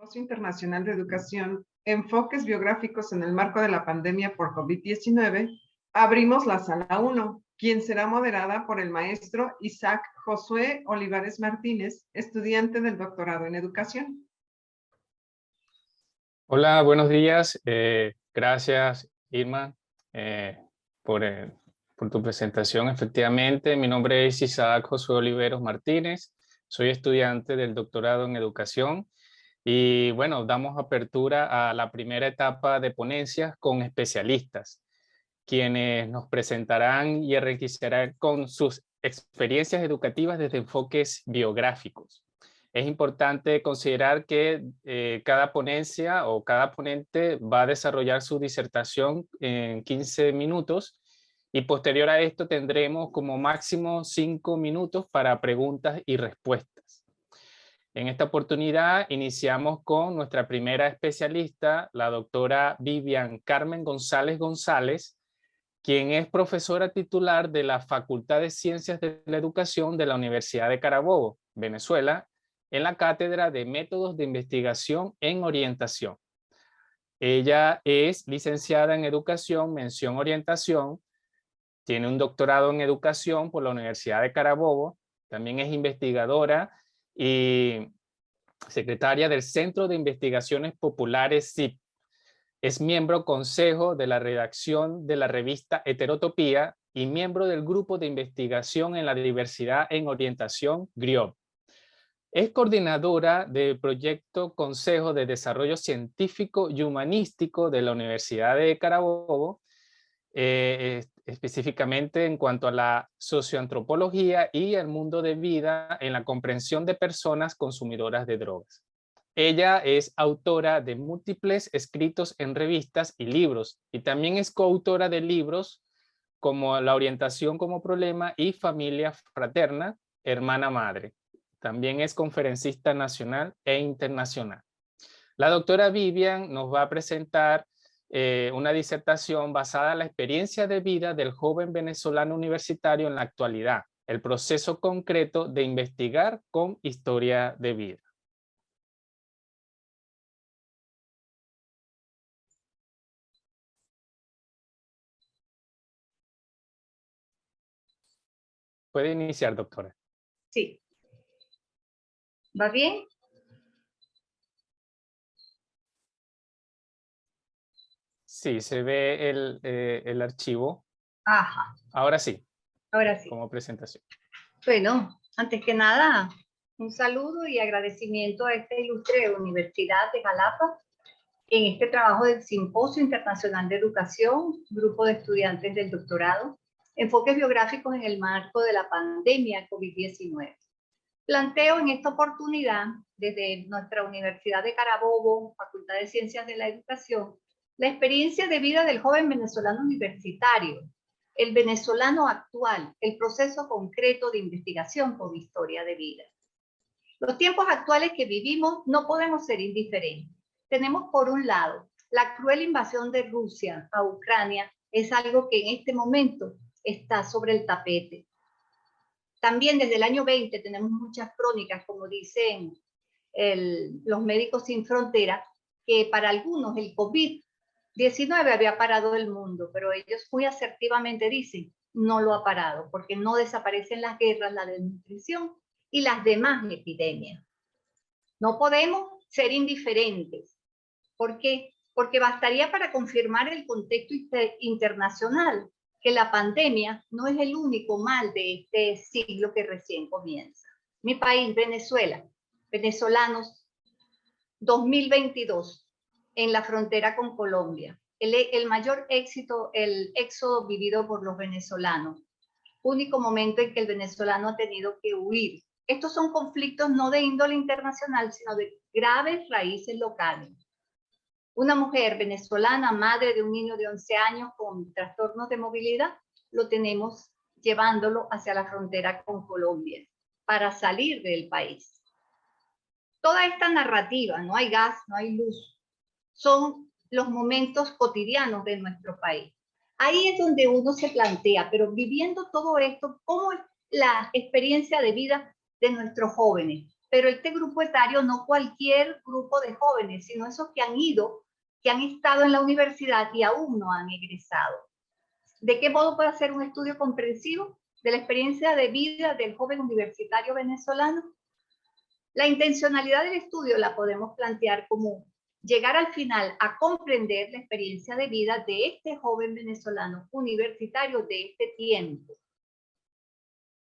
Simposio Internacional de Educación, Enfoques Biográficos en el marco de la pandemia por COVID-19, abrimos la sala 1, quien será moderada por el maestro Isaac Josué Olivares Martínez, estudiante del doctorado en educación. Hola, buenos días. Gracias, Irma, por tu presentación. Efectivamente, mi nombre es Isaac Josué Oliveros Martínez. Soy estudiante del doctorado en educación. Y bueno, damos apertura a la primera etapa de ponencias con especialistas, quienes nos presentarán y enriquecerán con sus experiencias educativas desde enfoques biográficos. Es importante considerar que cada ponencia o cada ponente va a desarrollar su disertación en 15 minutos y posterior a esto tendremos como máximo 5 minutos para preguntas y respuestas. En esta oportunidad iniciamos con nuestra primera especialista, la doctora Vivian Carmen González González, quien es profesora titular de la Facultad de Ciencias de la Educación de la Universidad de Carabobo, Venezuela, en la Cátedra de Métodos de Investigación en Orientación. Ella es licenciada en Educación, mención Orientación, tiene un doctorado en Educación por la Universidad de Carabobo, también es investigadora y secretaria del Centro de Investigaciones Populares CIP. Es miembro consejo de la redacción de la revista Heterotopía y miembro del grupo de investigación en la diversidad en orientación GRIOP. Es coordinadora del proyecto Consejo de Desarrollo Científico y Humanístico de la Universidad de Carabobo, específicamente en cuanto a la socioantropología y el mundo de vida en la comprensión de personas consumidoras de drogas. Ella es autora de múltiples escritos en revistas y libros, y también es coautora de libros como La orientación como problema y Familia fraterna, hermana madre. También es conferencista nacional e internacional. La doctora Vivian nos va a presentar una disertación basada en la experiencia de vida del joven venezolano universitario en la actualidad, el proceso concreto de investigar con historia de vida. Puede iniciar, doctora. Sí. ¿Va bien? Sí, se ve el archivo. Ajá. Ahora sí. Ahora sí. Como presentación. Bueno, antes que nada, un saludo y agradecimiento a esta ilustre Universidad de Jalapa en este trabajo del Simposio Internacional de Educación, grupo de estudiantes del doctorado, enfoques biográficos en el marco de la pandemia COVID-19. Planteo en esta oportunidad, desde nuestra Universidad de Carabobo, Facultad de Ciencias de la Educación, la experiencia de vida del joven venezolano universitario, el venezolano actual, el proceso concreto de investigación con historia de vida. Los tiempos actuales que vivimos no podemos ser indiferentes. Tenemos por un lado la cruel invasión de Rusia a Ucrania, es algo que en este momento está sobre el tapete. También desde el año 20 tenemos muchas crónicas, como dicen los Médicos Sin Fronteras, que para algunos el COVID-19 había parado el mundo, pero ellos muy asertivamente dicen, no lo ha parado, porque no desaparecen las guerras, la desnutrición y las demás epidemias. No podemos ser indiferentes. ¿Por qué? Porque bastaría para confirmar el contexto internacional que la pandemia no es el único mal de este siglo que recién comienza. Mi país, Venezuela, venezolanos 2022 en la frontera con Colombia. El mayor éxito, el éxodo vivido por los venezolanos. Único momento en que el venezolano ha tenido que huir. Estos son conflictos no de índole internacional, sino de graves raíces locales. Una mujer venezolana, madre de un niño de 11 años con trastornos de movilidad, lo tenemos llevándolo hacia la frontera con Colombia para salir del país. Toda esta narrativa, no hay gas, no hay luz, son los momentos cotidianos de nuestro país. Ahí es donde uno se plantea, pero viviendo todo esto, ¿cómo es la experiencia de vida de nuestros jóvenes? pero este grupo etario no cualquier grupo de jóvenes, sino esos que han ido, que han estado en la universidad y aún no han egresado. ¿De qué modo puede hacer un estudio comprensivo de la experiencia de vida del joven universitario venezolano? La intencionalidad del estudio la podemos plantear como llegar al final a comprender la experiencia de vida de este joven venezolano universitario de este tiempo.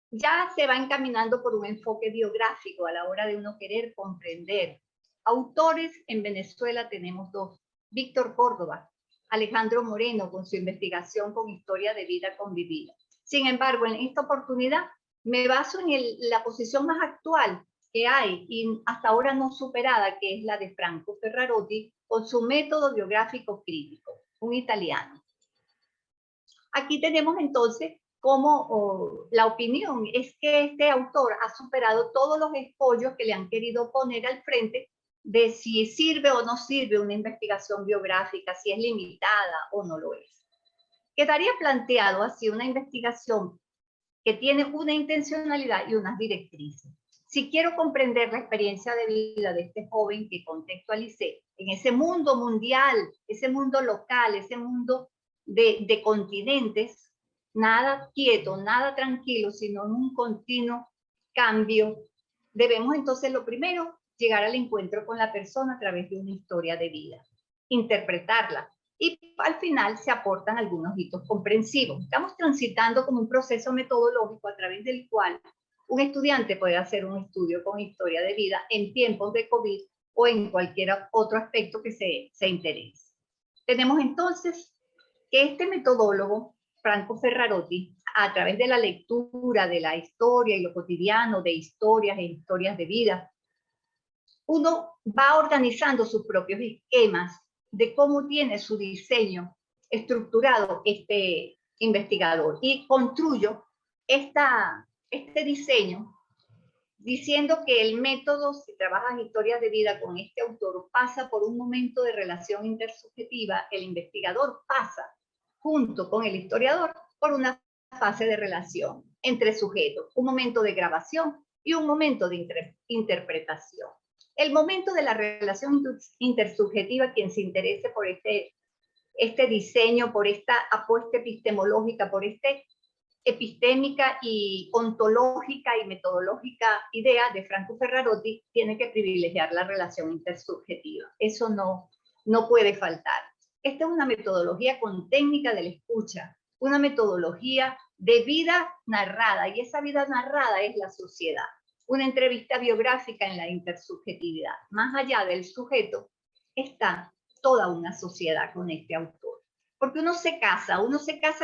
Ya se va encaminando por un enfoque biográfico a la hora de uno querer comprender. Autores en Venezuela tenemos dos: Víctor Córdoba, Alejandro Moreno, con su investigación con historia de vida convivida. Sin embargo, en esta oportunidad me baso en la posición más actual que hay y hasta ahora no superada, que es la de Franco Ferrarotti con su método biográfico crítico, un italiano. Aquí tenemos entonces como la opinión es que este autor ha superado todos los escollos que le han querido poner al frente de si sirve o no sirve una investigación biográfica, si es limitada o no lo es. Quedaría planteado así una investigación que tiene una intencionalidad y unas directrices. Si quiero comprender la experiencia de vida de este joven que contextualicé en ese mundo mundial, ese mundo local, ese mundo de continentes, nada quieto, nada tranquilo, sino en un continuo cambio, debemos entonces lo primero, llegar al encuentro con la persona a través de una historia de vida, interpretarla, y al final se aportan algunos hitos comprensivos. Estamos transitando como un proceso metodológico a través del cual un estudiante puede hacer un estudio con historia de vida en tiempos de COVID o en cualquier otro aspecto que se interese. Tenemos entonces que este metodólogo, Franco Ferrarotti, a través de la lectura de la historia y lo cotidiano de historias e historias de vida, uno va organizando sus propios esquemas de cómo tiene su diseño estructurado este investigador y construyo este diseño diciendo que el método, si trabajas historias de vida con este autor, pasa por un momento de relación intersubjetiva. El investigador pasa junto con el historiador por una fase de relación entre sujetos, un momento de grabación y un momento de interpretación. El momento de la relación intersubjetiva, quien se interese por este diseño, por esta apuesta epistemológica, por epistémica y ontológica y metodológica idea de Franco Ferrarotti, tiene que privilegiar la relación intersubjetiva. Eso no puede faltar. Esta es una metodología con técnica de la escucha, una metodología de vida narrada, y esa vida narrada es la sociedad. Una entrevista biográfica en la intersubjetividad. Más allá del sujeto está toda una sociedad con este autor. Porque uno se casa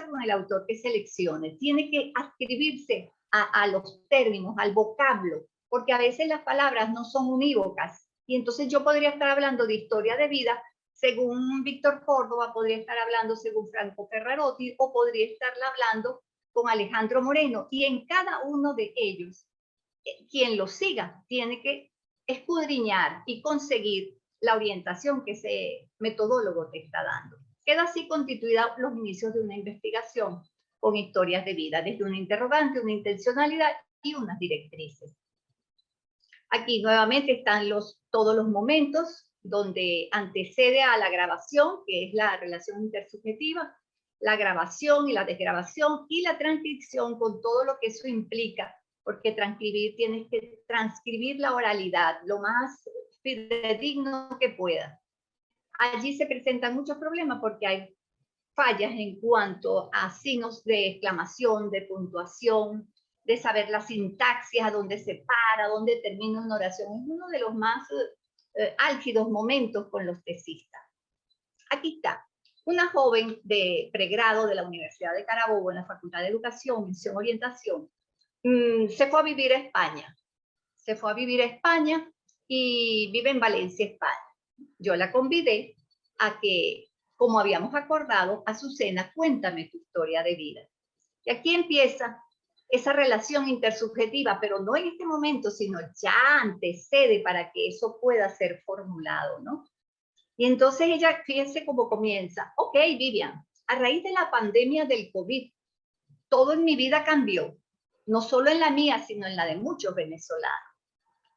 con el autor que seleccione, tiene que adscribirse a los términos, al vocablo, porque a veces las palabras no son unívocas. Y entonces yo podría estar hablando de historia de vida según Víctor Córdoba, podría estar hablando según Franco Ferrarotti, o podría estarla hablando con Alejandro Moreno. Y en cada uno de ellos, quien lo siga tiene que escudriñar y conseguir la orientación que ese metodólogo te está dando. Queda así constituida los inicios de una investigación con historias de vida, desde una interrogante, una intencionalidad y unas directrices. Aquí nuevamente están todos los momentos donde antecede a la grabación, que es la relación intersubjetiva, la grabación y la desgrabación y la transcripción con todo lo que eso implica, porque transcribir, tienes que transcribir la oralidad lo más fidedigno que puedas. Allí se presentan muchos problemas porque hay fallas en cuanto a signos de exclamación, de puntuación, de saber la sintaxis, a dónde se para, dónde termina una oración. Es uno de los más álgidos momentos con los tesistas. Aquí está. Una joven de pregrado de la Universidad de Carabobo, en la Facultad de Educación, Mención Orientación, se fue a vivir a España. Se fue a vivir a España y vive en Valencia, España. Yo la convidé a que, como habíamos acordado, Azucena, cuéntame tu historia de vida. Y aquí empieza esa relación intersubjetiva, pero no en este momento, sino ya antecede para que eso pueda ser formulado, ¿no? Y entonces ella, fíjense cómo comienza. Ok, Vivian, a raíz de la pandemia del COVID, todo en mi vida cambió. No solo en la mía, sino en la de muchos venezolanos.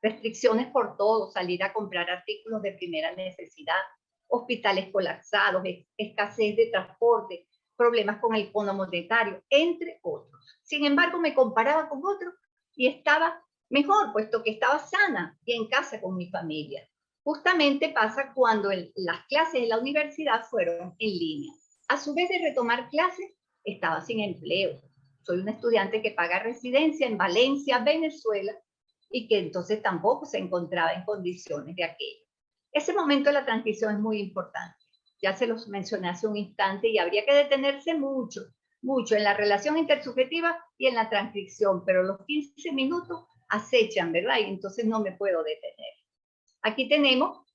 restricciones por todo, salir a comprar artículos de primera necesidad, hospitales colapsados, escasez de transporte, problemas con el fondo monetario, entre otros. Sin embargo, me comparaba con otros y estaba mejor, puesto que estaba sana y en casa con mi familia. Justamente pasa cuando las clases de la universidad fueron en línea. A su vez de retomar clases, estaba sin empleo. Soy una estudiante que paga residencia en Valencia, Venezuela, y que entonces tampoco se encontraba en condiciones de aquello. Ese momento de la transición es muy importante. Ya se los mencioné hace un instante y habría que detenerse mucho en la relación intersubjetiva y en la transición, pero los 15 minutos acechan, ¿verdad? Y entonces no me puedo detener. Aquí tenemos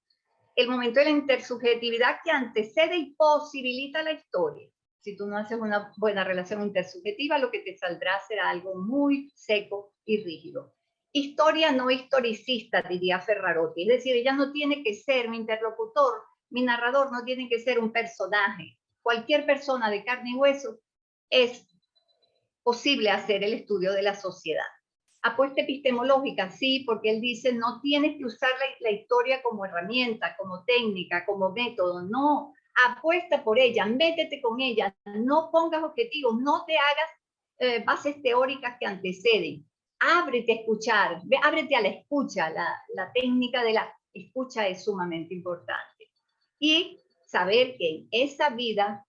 el momento de la intersubjetividad que antecede y posibilita la historia. Si tú no haces una buena relación intersubjetiva, lo que te saldrá será algo muy seco y rígido. Historia no historicista, diría Ferrarotti. Es decir, ella no tiene que ser mi interlocutor, mi narrador no tiene que ser un personaje. Cualquier persona de carne y hueso es posible hacer el estudio de la sociedad. Apuesta epistemológica, sí, porque él dice no tienes que usar la historia como herramienta, como técnica, como método, no, apuesta por ella, métete con ella, no pongas objetivos, no te hagas bases teóricas que anteceden, ábrete a escuchar, ábrete a la escucha, la técnica de la escucha es sumamente importante. Y saber que en esa vida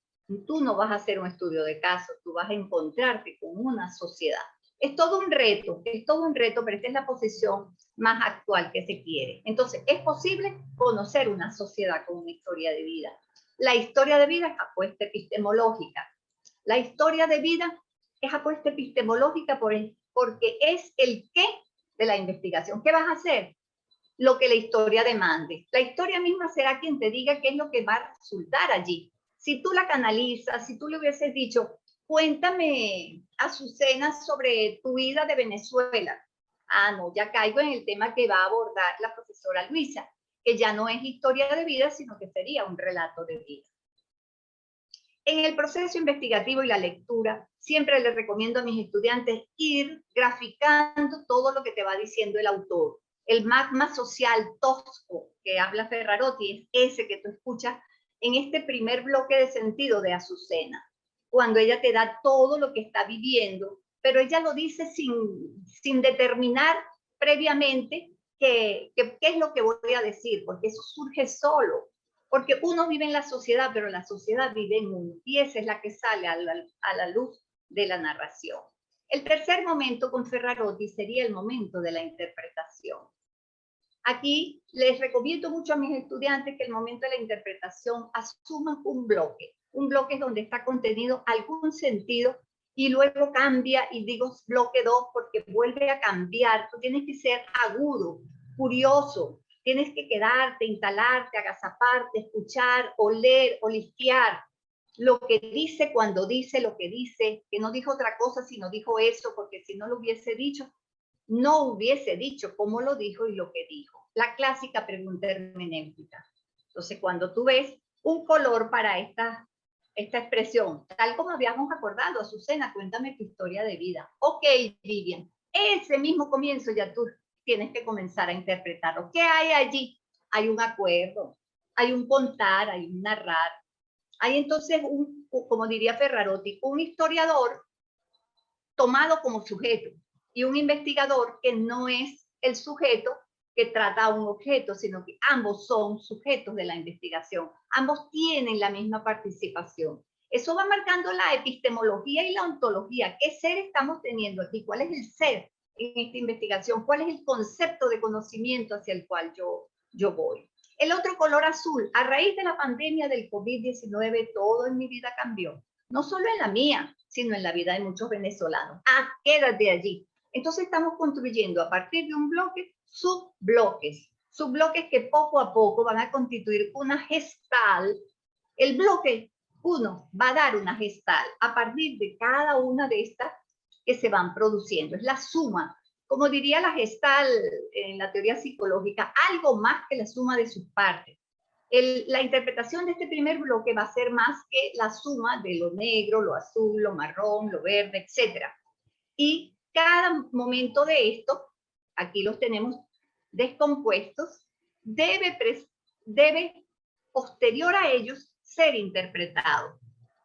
tú no vas a hacer un estudio de casos, tú vas a encontrarte con una sociedad. Es todo un reto, pero esta es la posición más actual que se quiere. Entonces, es posible conocer una sociedad con una historia de vida. La historia de vida es apuesta epistemológica. La historia de vida es apuesta epistemológica porque es el qué de la investigación. ¿Qué vas a hacer? Lo que la historia demande. La historia misma será quien te diga qué es lo que va a resultar allí. Si tú la canalizas, si tú le hubieses dicho, cuéntame, Azucena, sobre tu vida de Venezuela. Ah, no, ya caigo en el tema que va a abordar la profesora Luisa, que ya no es historia de vida, sino que sería un relato de vida. En el proceso investigativo y la lectura, siempre les recomiendo a mis estudiantes ir graficando todo lo que te va diciendo el autor. El magma social tosco que habla Ferrarotti es ese que tú escuchas en este primer bloque de sentido de Azucena, cuando ella te da todo lo que está viviendo, pero ella lo dice sin determinar previamente qué es lo que voy a decir, porque eso surge solo. Porque uno vive en la sociedad, pero la sociedad vive en uno, y esa es la que sale a la luz de la narración. El tercer momento con Ferrarotti sería el momento de la interpretación. Aquí les recomiendo mucho a mis estudiantes que el momento de la interpretación asuman un bloque es donde está contenido algún sentido y luego cambia, y digo bloque 2 porque vuelve a cambiar. Tú tienes que ser agudo, curioso, tienes que quedarte, instalarte, agazaparte, escuchar, oler, olisquear lo que dice cuando dice lo que dice, que no dijo otra cosa sino dijo eso, porque si no lo hubiese dicho, no hubiese dicho cómo lo dijo y lo que dijo. La clásica pregunta hermenéutica. Entonces, cuando tú ves un color para esta expresión, tal como habíamos acordado, Azucena, cuéntame tu historia de vida. Ok, Vivian, ese mismo comienzo ya tú tienes que comenzar a interpretarlo. ¿Qué hay allí? Hay un acuerdo, hay un contar, hay un narrar. Hay entonces, como diría Ferrarotti, un historiador tomado como sujeto y un investigador que no es el sujeto que trata a un objeto, sino que ambos son sujetos de la investigación. Ambos tienen la misma participación. Eso va marcando la epistemología y la ontología. ¿Qué ser estamos teniendo aquí? ¿Cuál es el ser en esta investigación? ¿Cuál es el concepto de conocimiento hacia el cual yo voy? El otro color azul, a raíz de la pandemia del COVID-19, todo en mi vida cambió. No solo en la mía, sino en la vida de muchos venezolanos. Ah, quédate allí. Entonces estamos construyendo a partir de un bloque subbloques que poco a poco van a constituir una gestal. El bloque 1 va a dar una gestal a partir de cada una de estas que se van produciendo. Es la suma, como diría la gestal en la teoría psicológica, algo más que la suma de sus partes. La interpretación de este primer bloque va a ser más que la suma de lo negro, lo azul, lo marrón, lo verde, etc. Y cada momento de esto, aquí los tenemos descompuestos, debe posterior a ellos ser interpretado.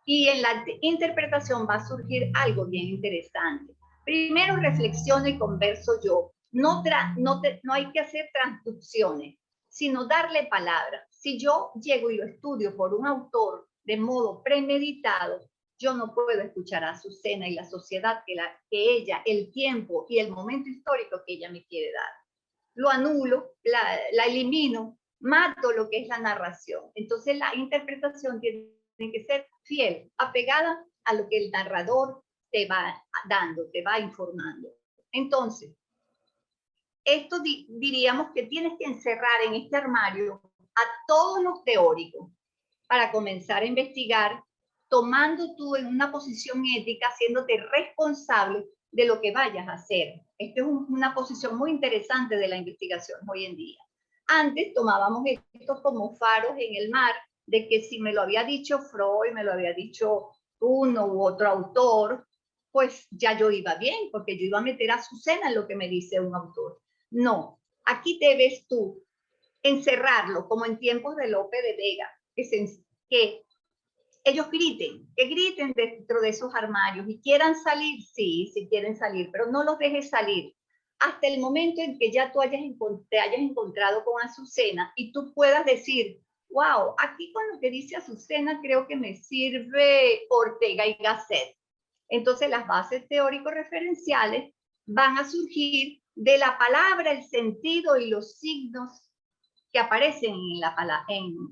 Y en la interpretación va a surgir algo bien interesante. Primero reflexiono y converso yo. No hay que hacer transducciones, sino darle palabra. Si yo llego y lo estudio por un autor de modo premeditado, yo no puedo escuchar a Azucena y la sociedad que ella, el tiempo y el momento histórico que ella me quiere dar. Lo anulo, la elimino, mato lo que es la narración. Entonces la interpretación tiene que ser fiel, apegada a lo que el narrador te va dando, te va informando. Entonces, esto diríamos que tienes que encerrar en este armario a todos los teóricos para comenzar a investigar, tomando tú en una posición ética, haciéndote responsable de lo que vayas a hacer. Esta es una posición muy interesante de la investigación hoy en día. Antes tomábamos esto como faros en el mar, de que si me lo había dicho Freud, me lo había dicho uno u otro autor, pues ya yo iba bien, porque yo iba a meter a Azucena en lo que me dice un autor. No, aquí debes tú encerrarlo, como en tiempos de Lope de Vega, que ellos que griten dentro de esos armarios y quieran salir, sí quieren salir, pero no los dejes salir hasta el momento en que ya tú te hayas encontrado con Azucena y tú puedas decir, wow, aquí con lo que dice Azucena creo que me sirve Ortega y Gasset. Entonces las bases teórico-referenciales van a surgir de la palabra, el sentido y los signos que aparecen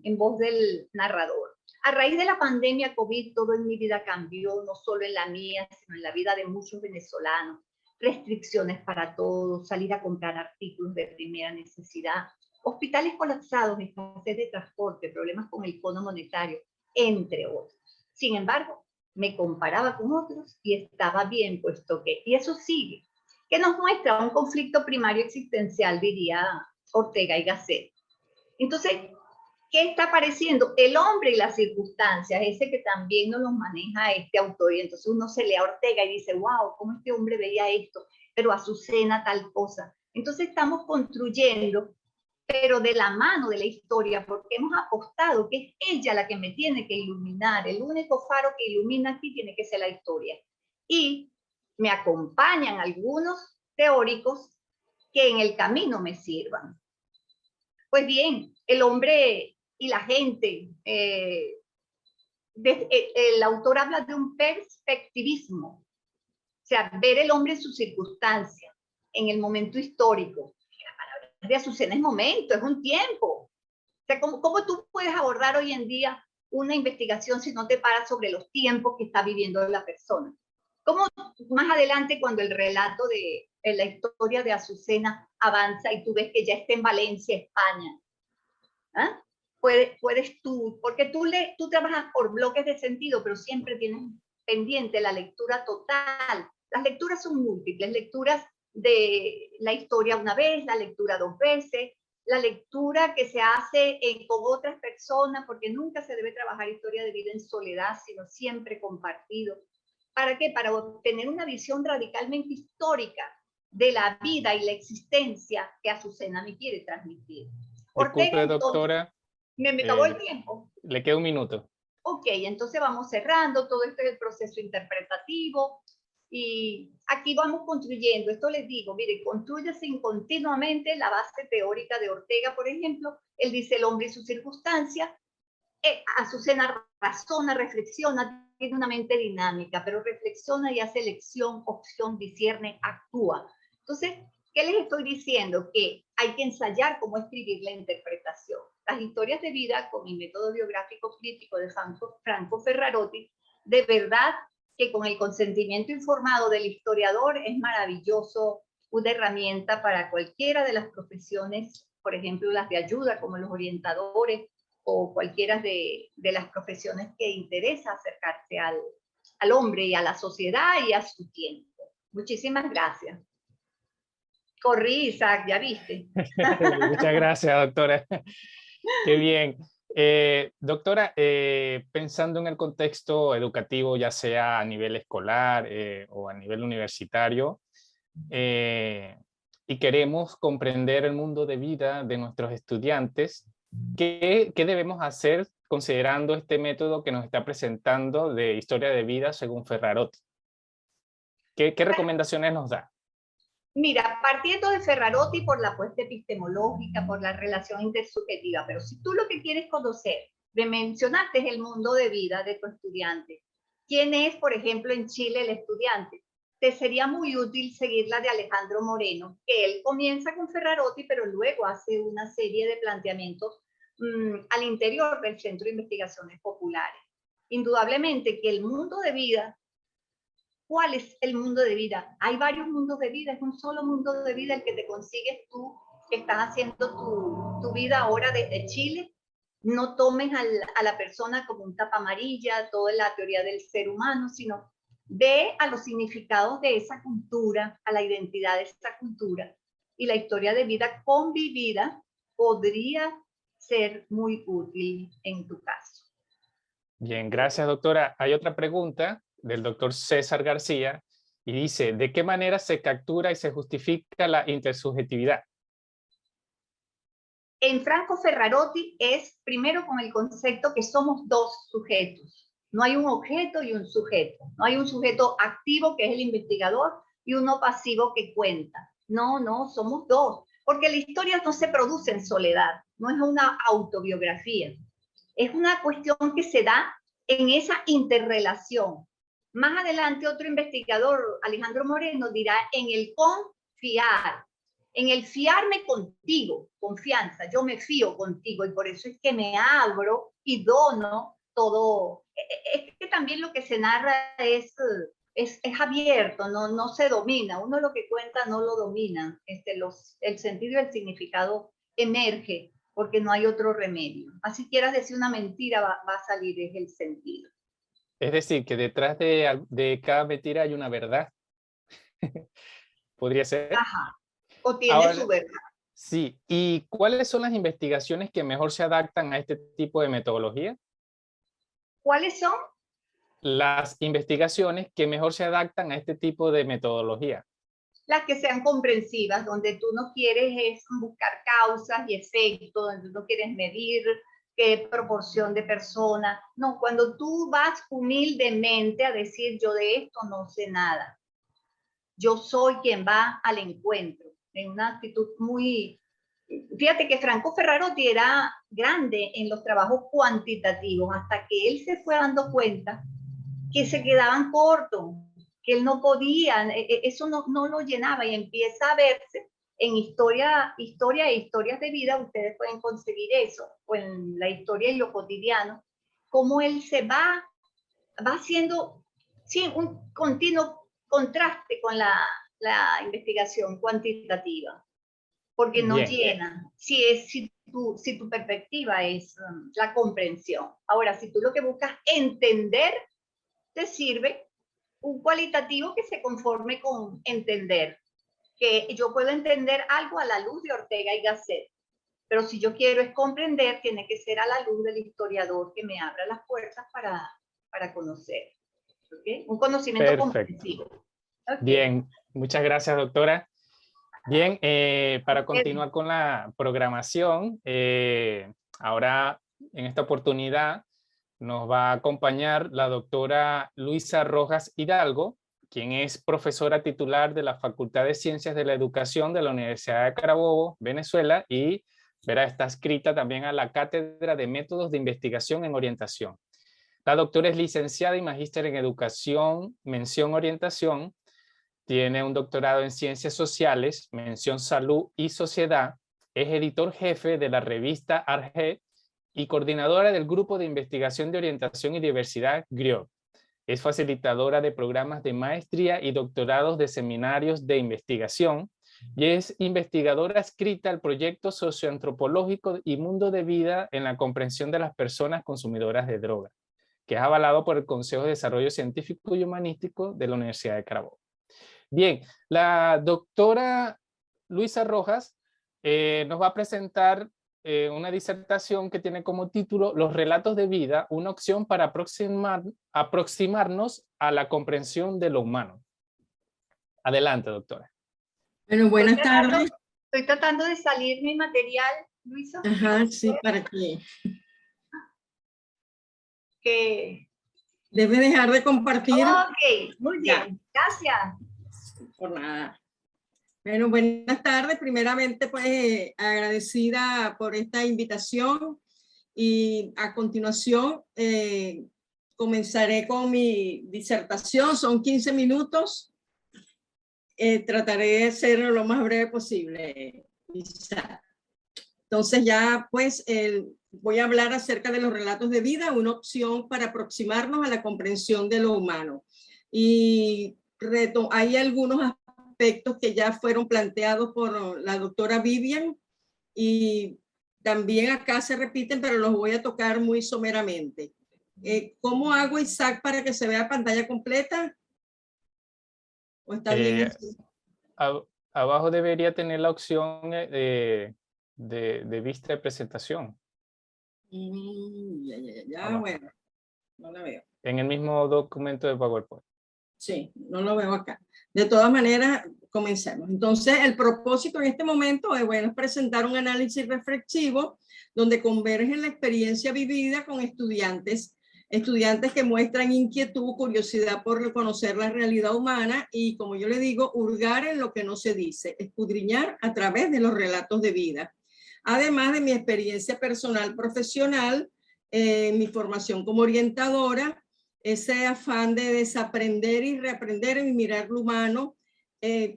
en voz del narrador. A raíz de la pandemia COVID, todo en mi vida cambió, no solo en la mía, sino en la vida de muchos venezolanos. Restricciones para todos, salir a comprar artículos de primera necesidad, hospitales colapsados, escasez de transporte, problemas con el Fondo Monetario, entre otros. Sin embargo, me comparaba con otros y estaba bien, puesto que, y eso sigue, que nos muestra un conflicto primario existencial, diría Ortega y Gasset. Entonces, ¿qué está apareciendo? El hombre y las circunstancias, ese que también nos los maneja este autor. Y entonces uno se lee a Ortega y dice, wow, ¿cómo este hombre veía esto? Pero Azucena tal cosa. Entonces estamos construyendo, pero de la mano de la historia, porque hemos apostado que es ella la que me tiene que iluminar. El único faro que ilumina aquí tiene que ser la historia. Y me acompañan algunos teóricos que en el camino me sirvan. Pues bien, el hombre y la gente, el autor habla de un perspectivismo, o sea, ver el hombre en su circunstancia, en el momento histórico. La palabra de Azucena es momento, es un tiempo. O sea, ¿cómo tú puedes abordar hoy en día una investigación si no te paras sobre los tiempos que está viviendo la persona? ¿Cómo más adelante, cuando el relato de la historia de Azucena avanza y tú ves que ya está en Valencia, España, ¿ah? Puedes tú, porque tú trabajas por bloques de sentido, pero siempre tienes pendiente la lectura total. Las lecturas son múltiples, lecturas de la historia una vez, la lectura dos veces, la lectura que se hace con otras personas, porque nunca se debe trabajar historia de vida en soledad, sino siempre compartido. ¿Para qué? Para obtener una visión radicalmente histórica de la vida y la existencia que Azucena me quiere transmitir. Disculpe, Ortega, doctora. me acabó el tiempo. Le queda un minuto. Ok, entonces vamos cerrando, todo esto es el proceso interpretativo y aquí vamos construyendo, esto les digo, mire, construyase continuamente la base teórica de Ortega, por ejemplo, él dice el hombre y su circunstancia, Azucena razona, reflexiona, tiene una mente dinámica, pero reflexiona y hace elección, opción, discierne, actúa. Entonces, ¿qué les estoy diciendo? Que hay que ensayar cómo escribir la interpretación. Las historias de vida con el método biográfico crítico de Franco Ferrarotti, de verdad que con el consentimiento informado del historiador es maravilloso, una herramienta para cualquiera de las profesiones, por ejemplo, las de ayuda, como los orientadores, o cualquiera de las profesiones que interesa acercarse al hombre y a la sociedad y a su tiempo. Muchísimas gracias. Corrí, Isaac, ya viste. Muchas gracias, doctora. Qué bien. Doctora, pensando en el contexto educativo, ya sea a nivel escolar o a nivel universitario, y queremos comprender el mundo de vida de nuestros estudiantes, ¿qué debemos hacer considerando este método que nos está presentando de historia de vida según Ferrarotti? ¿Qué recomendaciones nos da? Mira, partiendo de Ferrarotti por la apuesta epistemológica, por la relación intersubjetiva, pero si tú lo que quieres conocer, me mencionaste el mundo de vida de tu estudiante. ¿Quién es, por ejemplo, en Chile el estudiante? Te sería muy útil seguir la de Alejandro Moreno, que él comienza con Ferrarotti, pero luego hace una serie de planteamientos al interior del Centro de Investigaciones Populares. Indudablemente que el mundo de vida, ¿cuál es el mundo de vida? Hay varios mundos de vida, es un solo mundo de vida el que te consigues tú, que estás haciendo tu vida ahora desde Chile. No tomes a la persona como un tapa amarilla, toda la teoría del ser humano, sino ve a los significados de esa cultura, a la identidad de esa cultura. Y la historia de vida convivida podría ser muy útil en tu caso. Bien, gracias, doctora. Hay otra pregunta del doctor César García y dice, ¿de qué manera se captura y se justifica la intersubjetividad? En Franco Ferrarotti es primero con el concepto que somos dos sujetos. No hay un objeto y un sujeto. No hay un sujeto activo, que es el investigador, y uno pasivo que cuenta. No, somos dos. Porque la historia no se produce en soledad. No es una autobiografía. Es una cuestión que se da en esa interrelación. Más adelante otro investigador, Alejandro Moreno, dirá en el confiar. En el fiarme contigo, confianza, yo me fío contigo y por eso es que me abro y dono todo. Es que también lo que se narra es abierto, no se domina. Uno lo que cuenta no lo domina. El sentido y el significado emerge porque no hay otro remedio. Así quieras decir una mentira, va a salir es el sentido. Es decir, que detrás de cada mentira hay una verdad. ¿Podría ser? Ajá. O tiene ahora, su verdad. Sí, ¿y cuáles son las investigaciones que mejor se adaptan a este tipo de metodología? ¿Cuáles son? Las investigaciones que mejor se adaptan a este tipo de metodología. Las que sean comprensivas, donde tú no quieres es buscar causas y efectos, donde tú no quieres medir qué proporción de personas. No, cuando tú vas humildemente a decir yo de esto no sé nada. Yo soy quien va al encuentro, en una actitud muy... Fíjate que Franco Ferrarotti era grande en los trabajos cuantitativos, hasta que él se fue dando cuenta que se quedaban cortos, que él no podía, eso no lo llenaba y empieza a verse en historia e historias de vida, ustedes pueden conseguir eso, o en la historia y lo cotidiano, cómo él se va haciendo sí, un continuo contraste con la investigación cuantitativa, porque no Bien. llena, si tu perspectiva es la comprensión. Ahora, si tú lo que buscas entender, te sirve un cualitativo que se conforme con entender, que yo puedo entender algo a la luz de Ortega y Gasset, pero si yo quiero es comprender, tiene que ser a la luz del historiador que me abra las puertas para conocer. ¿Okay? Un conocimiento comprensivo. Okay. Bien, muchas gracias, doctora. Bien, para continuar con la programación, ahora en esta oportunidad nos va a acompañar la doctora Luisa Rojas Hidalgo, quien es profesora titular de la Facultad de Ciencias de la Educación de la Universidad de Carabobo, Venezuela, y está adscrita también a la Cátedra de Métodos de Investigación en Orientación. La doctora es licenciada y magíster en Educación, mención Orientación, tiene un doctorado en Ciencias Sociales, mención Salud y Sociedad, es editor jefe de la revista ARGE y coordinadora del Grupo de Investigación de Orientación y Diversidad GRIO. Es facilitadora de programas de maestría y doctorados de seminarios de investigación y es investigadora adscrita al proyecto socioantropológico y mundo de vida en la comprensión de las personas consumidoras de drogas, que es avalado por el Consejo de Desarrollo Científico y Humanístico de la Universidad de Carabobo. Bien, la doctora Luisa Rojas nos va a presentar una disertación que tiene como título Los relatos de vida, una opción para aproximarnos a la comprensión de lo humano. Adelante, doctora. Bueno, buenas tardes. Estoy tratando de salir mi material, Luisa. Ajá, sí, para que debe dejar de compartir. Ok, muy bien, Ya. gracias. Por nada. Bueno, buenas tardes. Primeramente, pues agradecida por esta invitación y a continuación comenzaré con mi disertación. Son 15 minutos. Trataré de ser lo más breve posible. Entonces ya pues voy a hablar acerca de los relatos de vida, una opción para aproximarnos a la comprensión de lo humano. Y hay algunos aspectos que ya fueron planteados por la doctora Vivian y también acá se repiten, pero los voy a tocar muy someramente. ¿Cómo hago, Isaac, para que se vea pantalla completa? ¿O está bien? Abajo debería tener la opción de vista de presentación. Ya, bueno, no la veo. En el mismo documento de PowerPoint. Sí, no lo veo acá. De todas maneras, comencemos. Entonces, el propósito en este momento es, bueno, es presentar un análisis reflexivo donde convergen la experiencia vivida con estudiantes que muestran inquietud, curiosidad por reconocer la realidad humana y, como yo le digo, hurgar en lo que no se dice, escudriñar a través de los relatos de vida. Además de mi experiencia personal profesional, mi formación como orientadora, ese afán de desaprender y reaprender y mirar lo humano,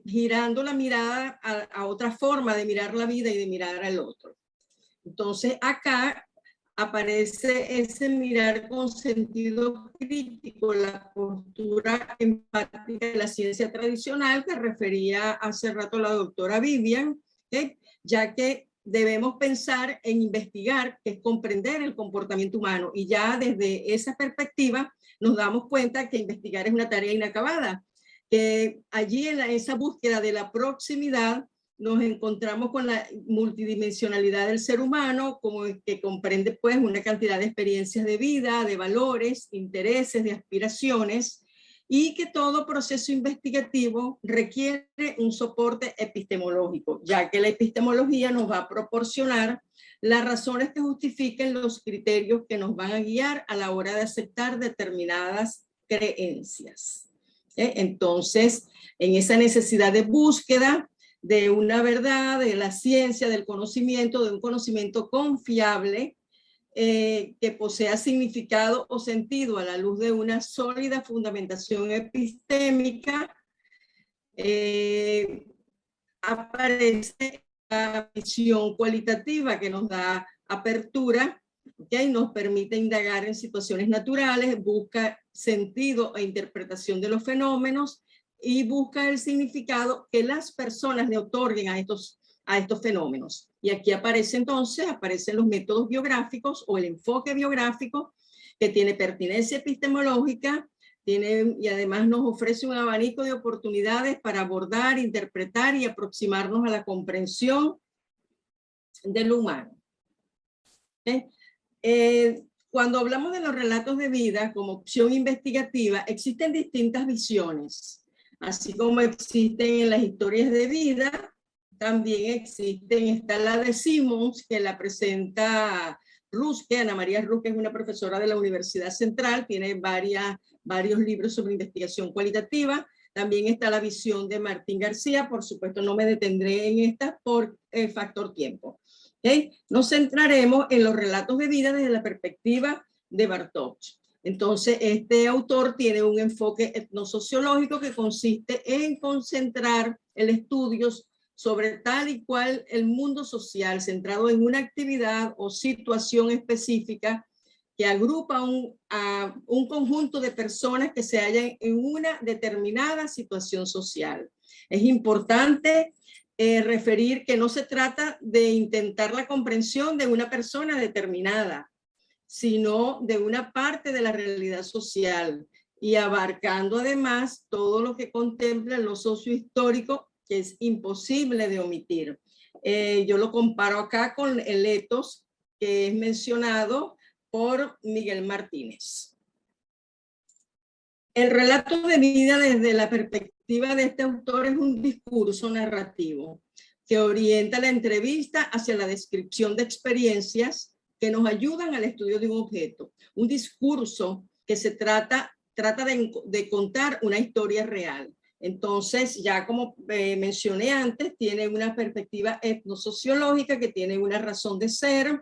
girando la mirada a otra forma de mirar la vida y de mirar al otro. Entonces acá aparece ese mirar con sentido crítico, la postura empática de la ciencia tradicional que refería hace rato la doctora Vivian, ya que debemos pensar en investigar, que es comprender el comportamiento humano, y ya desde esa perspectiva nos damos cuenta que investigar es una tarea inacabada, que allí en esa búsqueda de la proximidad nos encontramos con la multidimensionalidad del ser humano, como que comprende pues una cantidad de experiencias de vida, de valores, intereses, de aspiraciones, y que todo proceso investigativo requiere un soporte epistemológico, ya que la epistemología nos va a proporcionar las razones que justifiquen los criterios que nos van a guiar a la hora de aceptar determinadas creencias. Entonces, en esa necesidad de búsqueda de una verdad, de la ciencia, del conocimiento, de un conocimiento confiable, que posea significado o sentido a la luz de una sólida fundamentación epistémica, aparece la visión cualitativa que nos da apertura, ¿okay? Nos permite indagar en situaciones naturales, busca sentido e interpretación de los fenómenos y busca el significado que las personas le otorguen a estos fenómenos. Y aquí aparecen los métodos biográficos o el enfoque biográfico que tiene pertinencia epistemológica, y además nos ofrece un abanico de oportunidades para abordar, interpretar y aproximarnos a la comprensión de lo humano. Cuando hablamos de los relatos de vida como opción investigativa, existen distintas visiones. Así como existen en las historias de vida, también está la de Simmons, que la presenta Ruske, Ana María Ruske es una profesora de la Universidad Central, tiene varios libros sobre investigación cualitativa. También está la visión de Martín García, por supuesto no me detendré en esta por el factor tiempo. Nos centraremos en los relatos de vida desde la perspectiva de Bartók. Entonces, este autor tiene un enfoque etnosociológico que consiste en concentrar el estudio sobre tal y cual el mundo social, centrado en una actividad o situación específica que agrupa a un conjunto de personas que se hallan en una determinada situación social. Es importante referir que no se trata de intentar la comprensión de una persona determinada, sino de una parte de la realidad social y abarcando además todo lo que contempla lo sociohistórico, que es imposible de omitir. Yo lo comparo acá con el etos que es mencionado por Miguel Martínez. El relato de vida desde la perspectiva de este autor es un discurso narrativo que orienta la entrevista hacia la descripción de experiencias que nos ayudan al estudio de un objeto. Un discurso que se trata de contar una historia real. Entonces, ya como mencioné antes, tiene una perspectiva etnosociológica que tiene una razón de ser,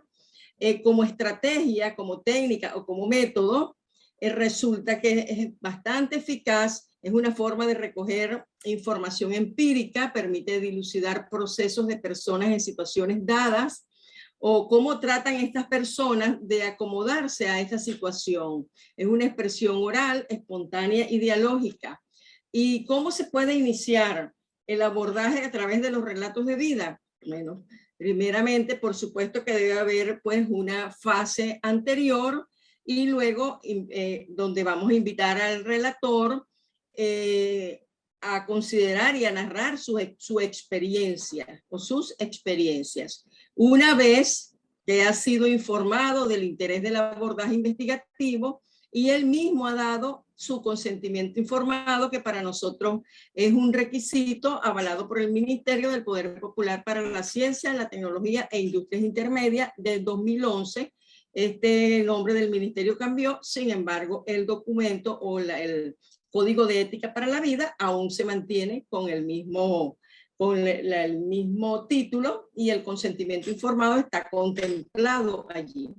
como estrategia, como técnica o como método. Resulta que es bastante eficaz, es una forma de recoger información empírica, permite dilucidar procesos de personas en situaciones dadas o cómo tratan estas personas de acomodarse a esta situación. Es una expresión oral, espontánea y dialógica. ¿Y cómo se puede iniciar el abordaje a través de los relatos de vida? Bueno, primeramente, por supuesto que debe haber pues una fase anterior y luego donde vamos a invitar al relator a considerar y a narrar su experiencia o sus experiencias. Una vez que ha sido informado del interés del abordaje investigativo y él mismo ha dado su consentimiento informado, que para nosotros es un requisito avalado por el Ministerio del Poder Popular para la Ciencia, la Tecnología e Industrias Intermedias del 2011. Este nombre del ministerio cambió, sin embargo, el documento o el Código de Ética para la Vida aún se mantiene con el mismo título y el consentimiento informado está contemplado allí.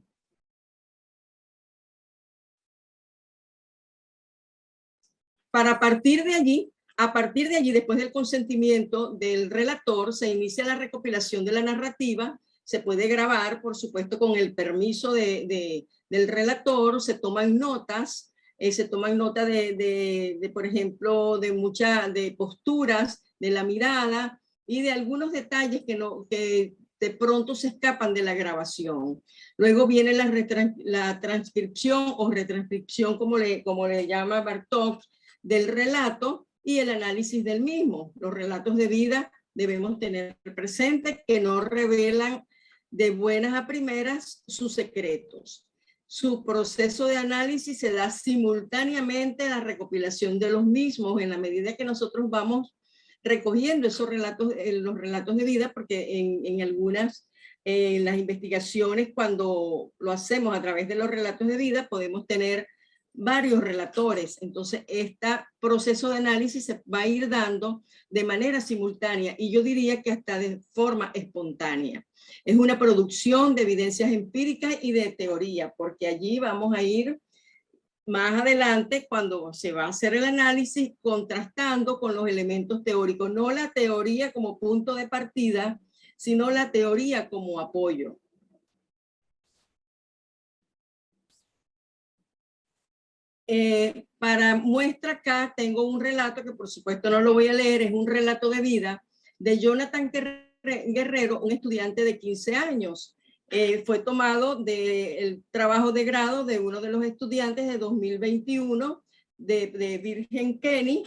A partir de allí, después del consentimiento del relator, se inicia la recopilación de la narrativa. Se puede grabar, por supuesto, con el permiso del relator. Se toman notas, por ejemplo, de posturas, de la mirada y de algunos detalles que de pronto se escapan de la grabación. Luego viene la transcripción o retranscripción, como le llama Bartók, del relato y el análisis del mismo. Los relatos de vida debemos tener presente que no revelan de buenas a primeras sus secretos. Su proceso de análisis se da simultáneamente a la recopilación de los mismos en la medida que nosotros vamos recogiendo esos relatos, los relatos de vida, porque en algunas las investigaciones, cuando lo hacemos a través de los relatos de vida, podemos tener varios relatores. Entonces, este proceso de análisis se va a ir dando de manera simultánea y yo diría que hasta de forma espontánea. Es una producción de evidencias empíricas y de teoría, porque allí vamos a ir más adelante cuando se va a hacer el análisis contrastando con los elementos teóricos, no la teoría como punto de partida, sino la teoría como apoyo. Para muestra acá tengo un relato que por supuesto no lo voy a leer, es un relato de vida de Jonathan Guerrero, un estudiante de 15 años. Fue tomado del trabajo de grado de uno de los estudiantes de 2021 de Virgen Kenny,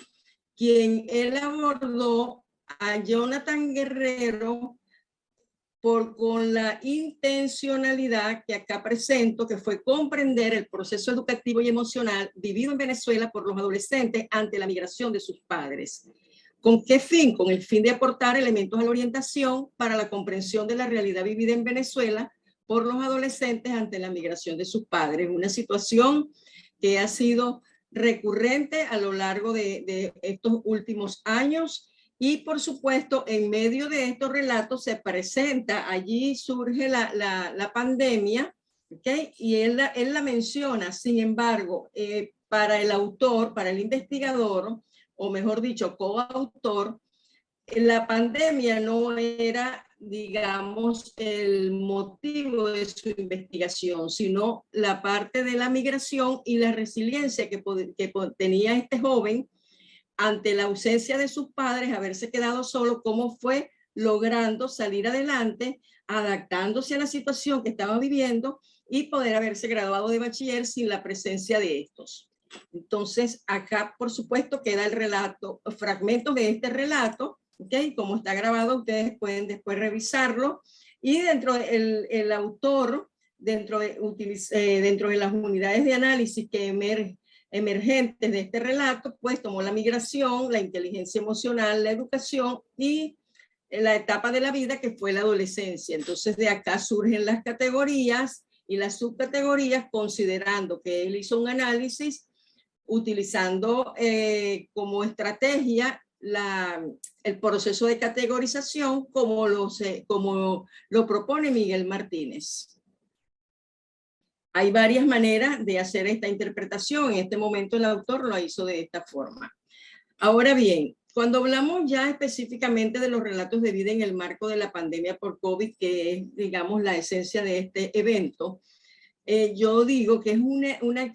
quien él abordó a Jonathan Guerrero con la intencionalidad que acá presento, que fue comprender el proceso educativo y emocional vivido en Venezuela por los adolescentes ante la migración de sus padres. ¿Con qué fin? Con el fin de aportar elementos a la orientación para la comprensión de la realidad vivida en Venezuela por los adolescentes ante la migración de sus padres. Una situación que ha sido recurrente a lo largo de estos últimos años. Y por supuesto, en medio de estos relatos se presenta, allí surge la pandemia, ¿okay? Y él la menciona. Sin embargo, para el autor, para el investigador, o mejor dicho, coautor, la pandemia no era, digamos, el motivo de su investigación, sino la parte de la migración y la resiliencia que tenía este joven ante la ausencia de sus padres, haberse quedado solo, cómo fue logrando salir adelante, adaptándose a la situación que estaba viviendo y poder haberse graduado de bachiller sin la presencia de estos. Entonces, acá, por supuesto, queda el relato, fragmentos de este relato, ¿okay? Como está grabado, ustedes pueden después revisarlo. Y dentro del autor, dentro de las unidades de análisis que emergentes de este relato, pues tomó la migración, la inteligencia emocional, la educación y la etapa de la vida que fue la adolescencia. Entonces de acá surgen las categorías y las subcategorías, considerando que él hizo un análisis utilizando como estrategia el proceso de categorización como lo propone Miguel Martínez. Hay varias maneras de hacer esta interpretación. En este momento el autor lo hizo de esta forma. Ahora bien, cuando hablamos ya específicamente de los relatos de vida en el marco de la pandemia por COVID, que es, digamos, la esencia de este evento, yo digo que es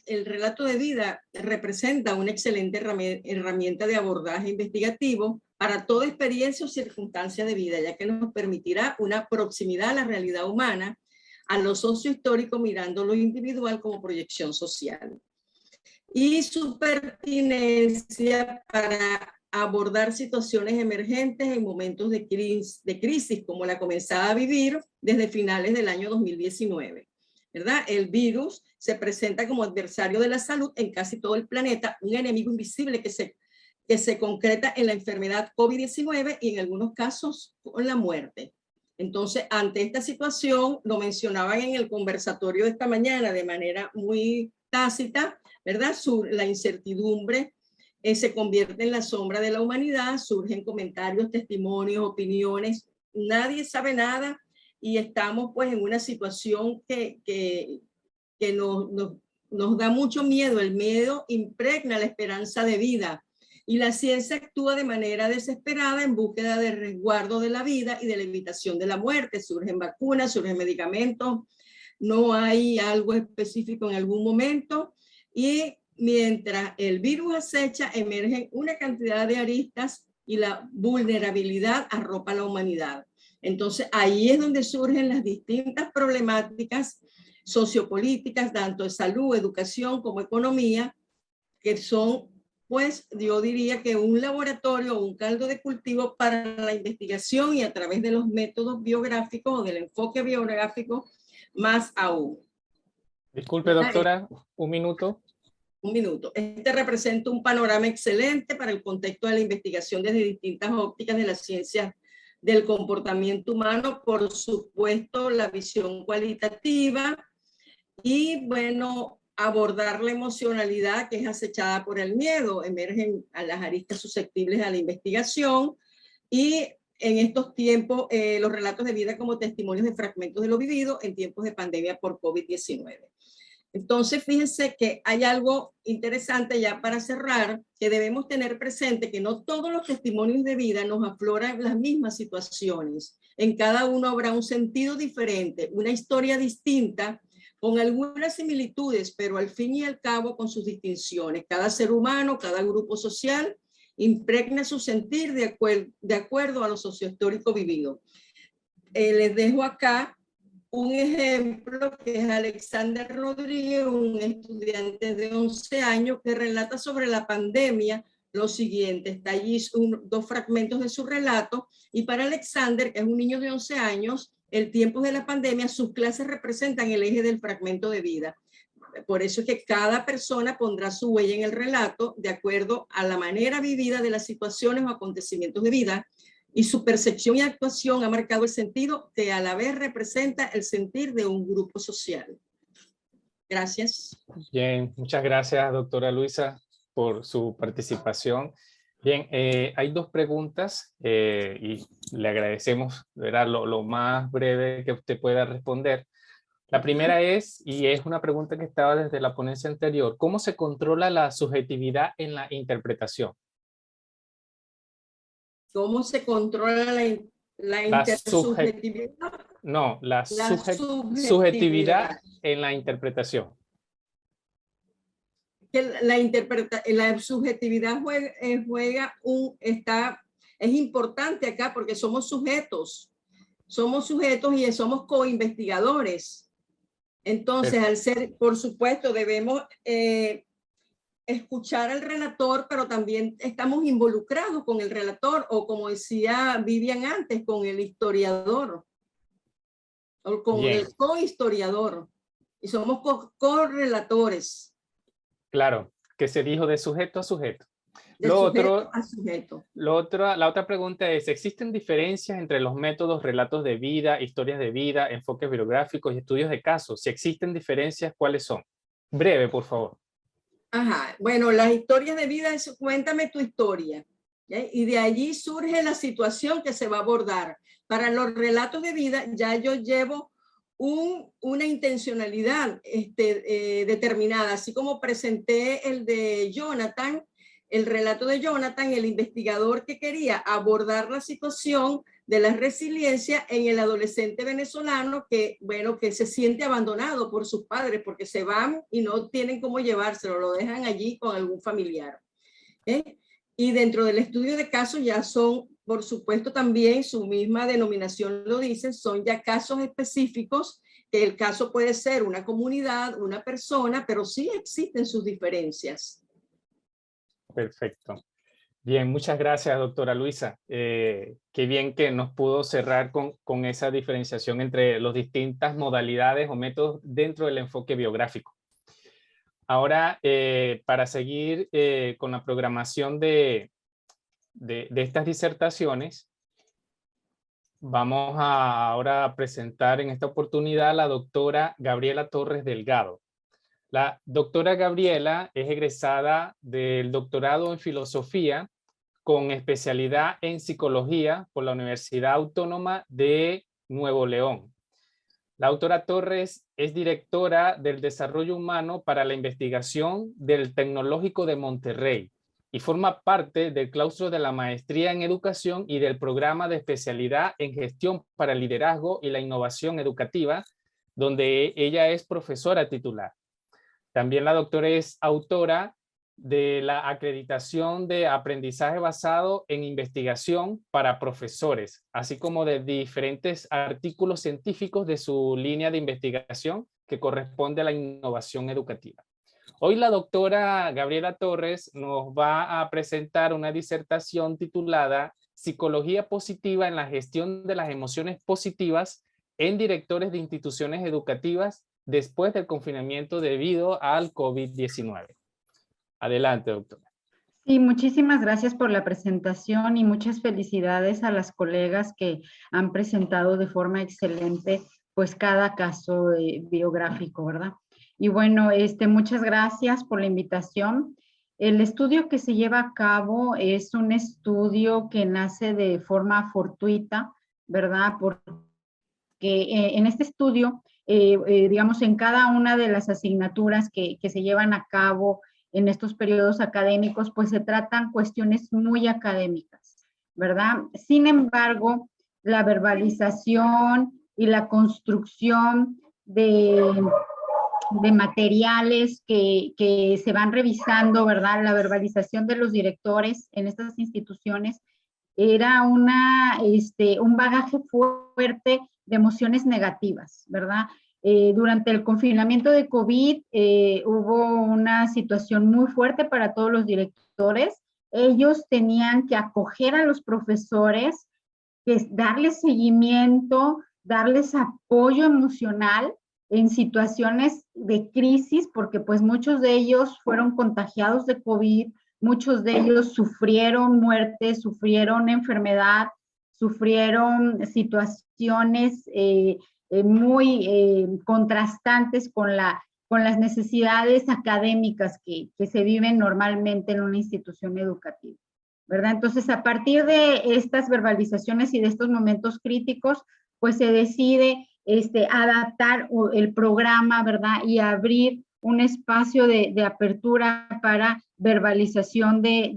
el relato de vida representa una excelente herramienta de abordaje investigativo para toda experiencia o circunstancia de vida, ya que nos permitirá una proximidad a la realidad humana, a lo sociohistórico, mirando lo individual como proyección social. Y su pertinencia para abordar situaciones emergentes en momentos de crisis como la comenzada a vivir desde finales del año 2019. ¿Verdad? El virus se presenta como adversario de la salud en casi todo el planeta, un enemigo invisible que se concreta en la enfermedad COVID-19 y en algunos casos con la muerte. Entonces, ante esta situación, lo mencionaban en el conversatorio de esta mañana de manera muy tácita, ¿verdad? La incertidumbre se convierte en la sombra de la humanidad, surgen comentarios, testimonios, opiniones, nadie sabe nada y estamos pues en una situación que nos da mucho miedo. El miedo impregna la esperanza de vida y la ciencia actúa de manera desesperada en búsqueda de resguardo de la vida y de la evitación de la muerte. Surgen vacunas, surgen medicamentos, no hay algo específico en algún momento y mientras el virus acecha, emergen una cantidad de aristas y la vulnerabilidad arropa a la humanidad. Entonces ahí es donde surgen las distintas problemáticas sociopolíticas, tanto de salud, educación como economía, que son, pues yo diría que un laboratorio o un caldo de cultivo para la investigación y a través de los métodos biográficos o del enfoque biográfico más aún. Disculpe, doctora, un minuto. Un minuto. Este representa un panorama excelente para el contexto de la investigación desde distintas ópticas de las ciencias del comportamiento humano, por supuesto, la visión cualitativa y, bueno, abordar la emocionalidad que es acechada por el miedo. Emergen a las aristas susceptibles a la investigación y en estos tiempos los relatos de vida como testimonios de fragmentos de lo vivido en tiempos de pandemia por COVID-19. Entonces, fíjense que hay algo interesante ya para cerrar, que debemos tener presente que no todos los testimonios de vida nos afloran las mismas situaciones. En cada uno habrá un sentido diferente, una historia distinta, con algunas similitudes, pero al fin y al cabo con sus distinciones. Cada ser humano, cada grupo social impregna su sentir de acuerdo a lo sociohistórico vivido. Les dejo acá un ejemplo que es Alexander Rodríguez, un estudiante de 11 años que relata sobre la pandemia lo siguiente. Está allí dos fragmentos de su relato y para Alexander, que es un niño de 11 años, el tiempo de la pandemia, sus clases representan el eje del fragmento de vida. Por eso es que cada persona pondrá su huella en el relato de acuerdo a la manera vivida de las situaciones o acontecimientos de vida, y su percepción y actuación ha marcado el sentido que a la vez representa el sentir de un grupo social. Gracias. Bien, muchas gracias, doctora Luisa, por su participación. Bien, hay dos preguntas y le agradecemos, ¿verdad?, lo más breve que usted pueda responder. La primera es, y es una pregunta que estaba desde la ponencia anterior, ¿cómo se controla la subjetividad en la interpretación? ¿Cómo se controla la intersubjetividad? No, la subjetividad en la interpretación. Que la subjetividad es importante acá porque somos sujetos y somos coinvestigadores. Entonces, al ser, por supuesto, debemos escuchar al relator, pero también estamos involucrados con el relator, o como decía Vivian antes, con el historiador, o con el cohistoriador, y somos correlatores. Claro, que se dijo de sujeto a sujeto. De sujeto a sujeto. La otra pregunta es, ¿existen diferencias entre los métodos relatos de vida, historias de vida, enfoques bibliográficos y estudios de casos? Si existen diferencias, ¿cuáles son? Breve, por favor. Ajá, bueno, las historias de vida es cuéntame tu historia, ¿ya? Y de allí surge la situación que se va a abordar. Para los relatos de vida ya yo llevo una intencionalidad determinada, así como presenté el de Jonathan, el relato de Jonathan, el investigador que quería abordar la situación de la resiliencia en el adolescente venezolano que, bueno, que se siente abandonado por sus padres porque se van y no tienen cómo llevárselo, lo dejan allí con algún familiar. Y dentro del estudio de casos ya son, por supuesto, también su misma denominación lo dice, son ya casos específicos, que el caso puede ser una comunidad, una persona, pero sí existen sus diferencias. Perfecto. Bien, muchas gracias, doctora Luisa. Qué bien que nos pudo cerrar con esa diferenciación entre las distintas modalidades o métodos dentro del enfoque biográfico. Ahora, para seguir con la programación de estas disertaciones, vamos ahora a presentar en esta oportunidad a la doctora Gabriela Torres Delgado. La doctora Gabriela es egresada del doctorado en filosofía con especialidad en psicología por la Universidad Autónoma de Nuevo León. La doctora Torres es directora del desarrollo humano para la investigación del Tecnológico de Monterrey y forma parte del claustro de la maestría en educación y del programa de especialidad en gestión para el liderazgo y la innovación educativa, donde ella es profesora titular. También la doctora es autora de la acreditación de aprendizaje basado en investigación para profesores, así como de diferentes artículos científicos de su línea de investigación que corresponde a la innovación educativa. Hoy la doctora Gabriela Torres nos va a presentar una disertación titulada Psicología positiva en la gestión de las emociones positivas en directores de instituciones educativas después del confinamiento debido al COVID-19. Adelante, doctora. Sí, muchísimas gracias por la presentación y muchas felicidades a las colegas que han presentado de forma excelente pues cada caso biográfico, ¿verdad? Y bueno, muchas gracias por la invitación. El estudio que se lleva a cabo es un estudio que nace de forma fortuita, ¿verdad? Porque en este estudio, digamos, en cada una de las asignaturas que se llevan a cabo en estos periodos académicos, pues se tratan cuestiones muy académicas, ¿verdad? Sin embargo, la verbalización y la construcción de materiales que se van revisando, ¿verdad? La verbalización de los directores en estas instituciones era un bagaje fuerte de emociones negativas, ¿verdad? Durante el confinamiento de COVID hubo una situación muy fuerte para todos los directores. Ellos tenían que acoger a los profesores, darles seguimiento, darles apoyo emocional en situaciones de crisis, porque pues muchos de ellos fueron contagiados de COVID, muchos de ellos sufrieron muerte, sufrieron enfermedad, sufrieron situaciones muy contrastantes con las necesidades académicas que se viven normalmente en una institución educativa, ¿verdad? Entonces, a partir de estas verbalizaciones y de estos momentos críticos, pues se decide adaptar el programa, ¿verdad? Y abrir un espacio de apertura para verbalización de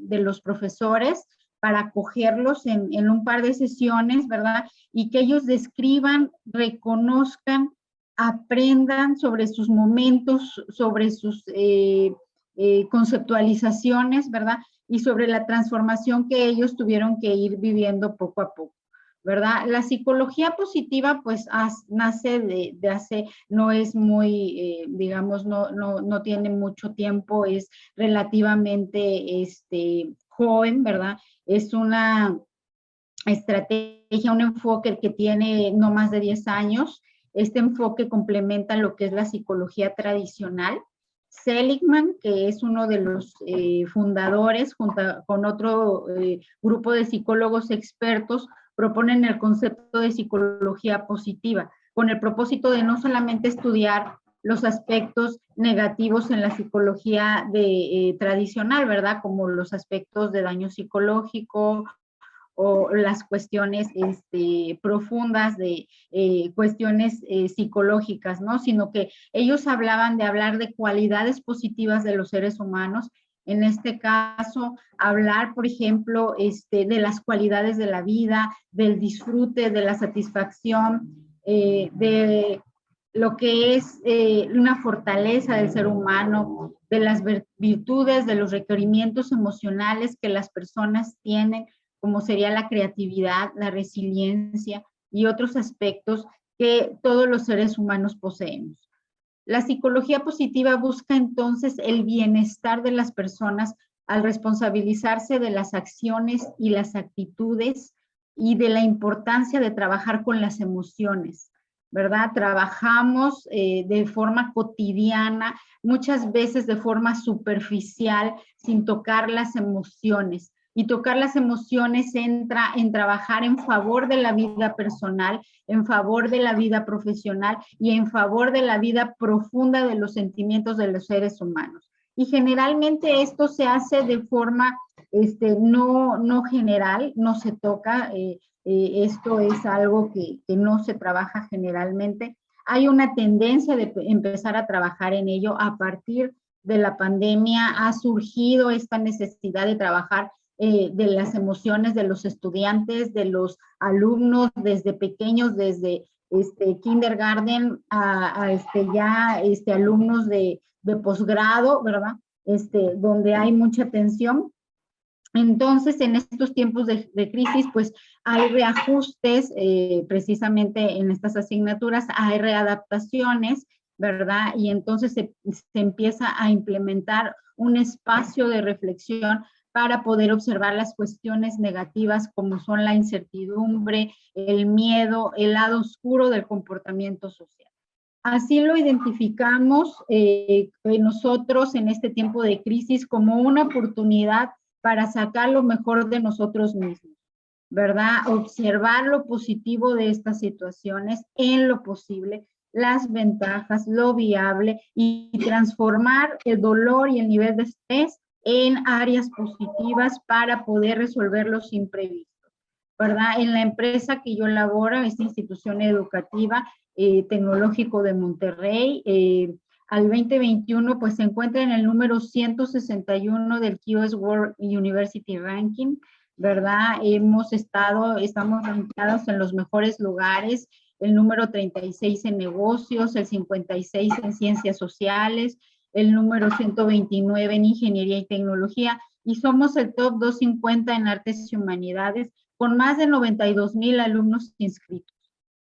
los profesores, para acogerlos en un par de sesiones, ¿verdad? Y que ellos describan, reconozcan, aprendan sobre sus momentos, sobre sus conceptualizaciones, ¿verdad? Y sobre la transformación que ellos tuvieron que ir viviendo poco a poco, ¿verdad? La psicología positiva, pues, nace de hace, no es muy, digamos, no tiene mucho tiempo, es relativamente joven, ¿verdad? Es una estrategia, un enfoque que tiene no más de 10 años. Este enfoque complementa lo que es la psicología tradicional Seligman, que es uno de los fundadores, junto con otro grupo de psicólogos expertos, proponen el concepto de psicología positiva, con el propósito de no solamente estudiar los aspectos negativos en la psicología tradicional, ¿verdad? Como los aspectos de daño psicológico o las cuestiones profundas de cuestiones psicológicas, ¿no? Sino que ellos hablar de cualidades positivas de los seres humanos. En este caso, hablar, por ejemplo, de las cualidades de la vida, del disfrute, de la satisfacción, de lo que es una fortaleza del ser humano, de las virtudes, de los requerimientos emocionales que las personas tienen, como sería la creatividad, la resiliencia y otros aspectos que todos los seres humanos poseemos. La psicología positiva busca entonces el bienestar de las personas al responsabilizarse de las acciones y las actitudes y de la importancia de trabajar con las emociones, ¿verdad? Trabajamos de forma cotidiana, muchas veces de forma superficial, sin tocar las emociones. Y tocar las emociones entra en trabajar en favor de la vida personal, en favor de la vida profesional y en favor de la vida profunda de los sentimientos de los seres humanos. Y generalmente esto se hace de forma no general, no se toca, esto es algo que no se trabaja generalmente. Hay una tendencia de empezar a trabajar en ello. A partir de la pandemia ha surgido esta necesidad de trabajar de las emociones de los estudiantes, de los alumnos, desde pequeños, desde kindergarten a alumnos de posgrado, ¿verdad? Donde hay mucha tensión. Entonces, en estos tiempos de crisis, pues hay reajustes, precisamente en estas asignaturas, hay readaptaciones, ¿verdad? Y entonces se empieza a implementar un espacio de reflexión para poder observar las cuestiones negativas como son la incertidumbre, el miedo, el lado oscuro del comportamiento social. Así lo identificamos nosotros en este tiempo de crisis como una oportunidad para sacar lo mejor de nosotros mismos, ¿verdad? Observar lo positivo de estas situaciones en lo posible, las ventajas, lo viable y transformar el dolor y el nivel de estrés en áreas positivas para poder resolver los imprevistos, ¿verdad? En la empresa que yo laboro, esta institución educativa tecnológico de Monterrey, al 2021 pues se encuentra en el número 161 del QS World University Ranking, ¿verdad? Estamos rankeados en los mejores lugares, el número 36 en negocios, el 56 en ciencias sociales, el número 129 en ingeniería y tecnología, y somos el top 250 en artes y humanidades, con más de 92,000 alumnos inscritos.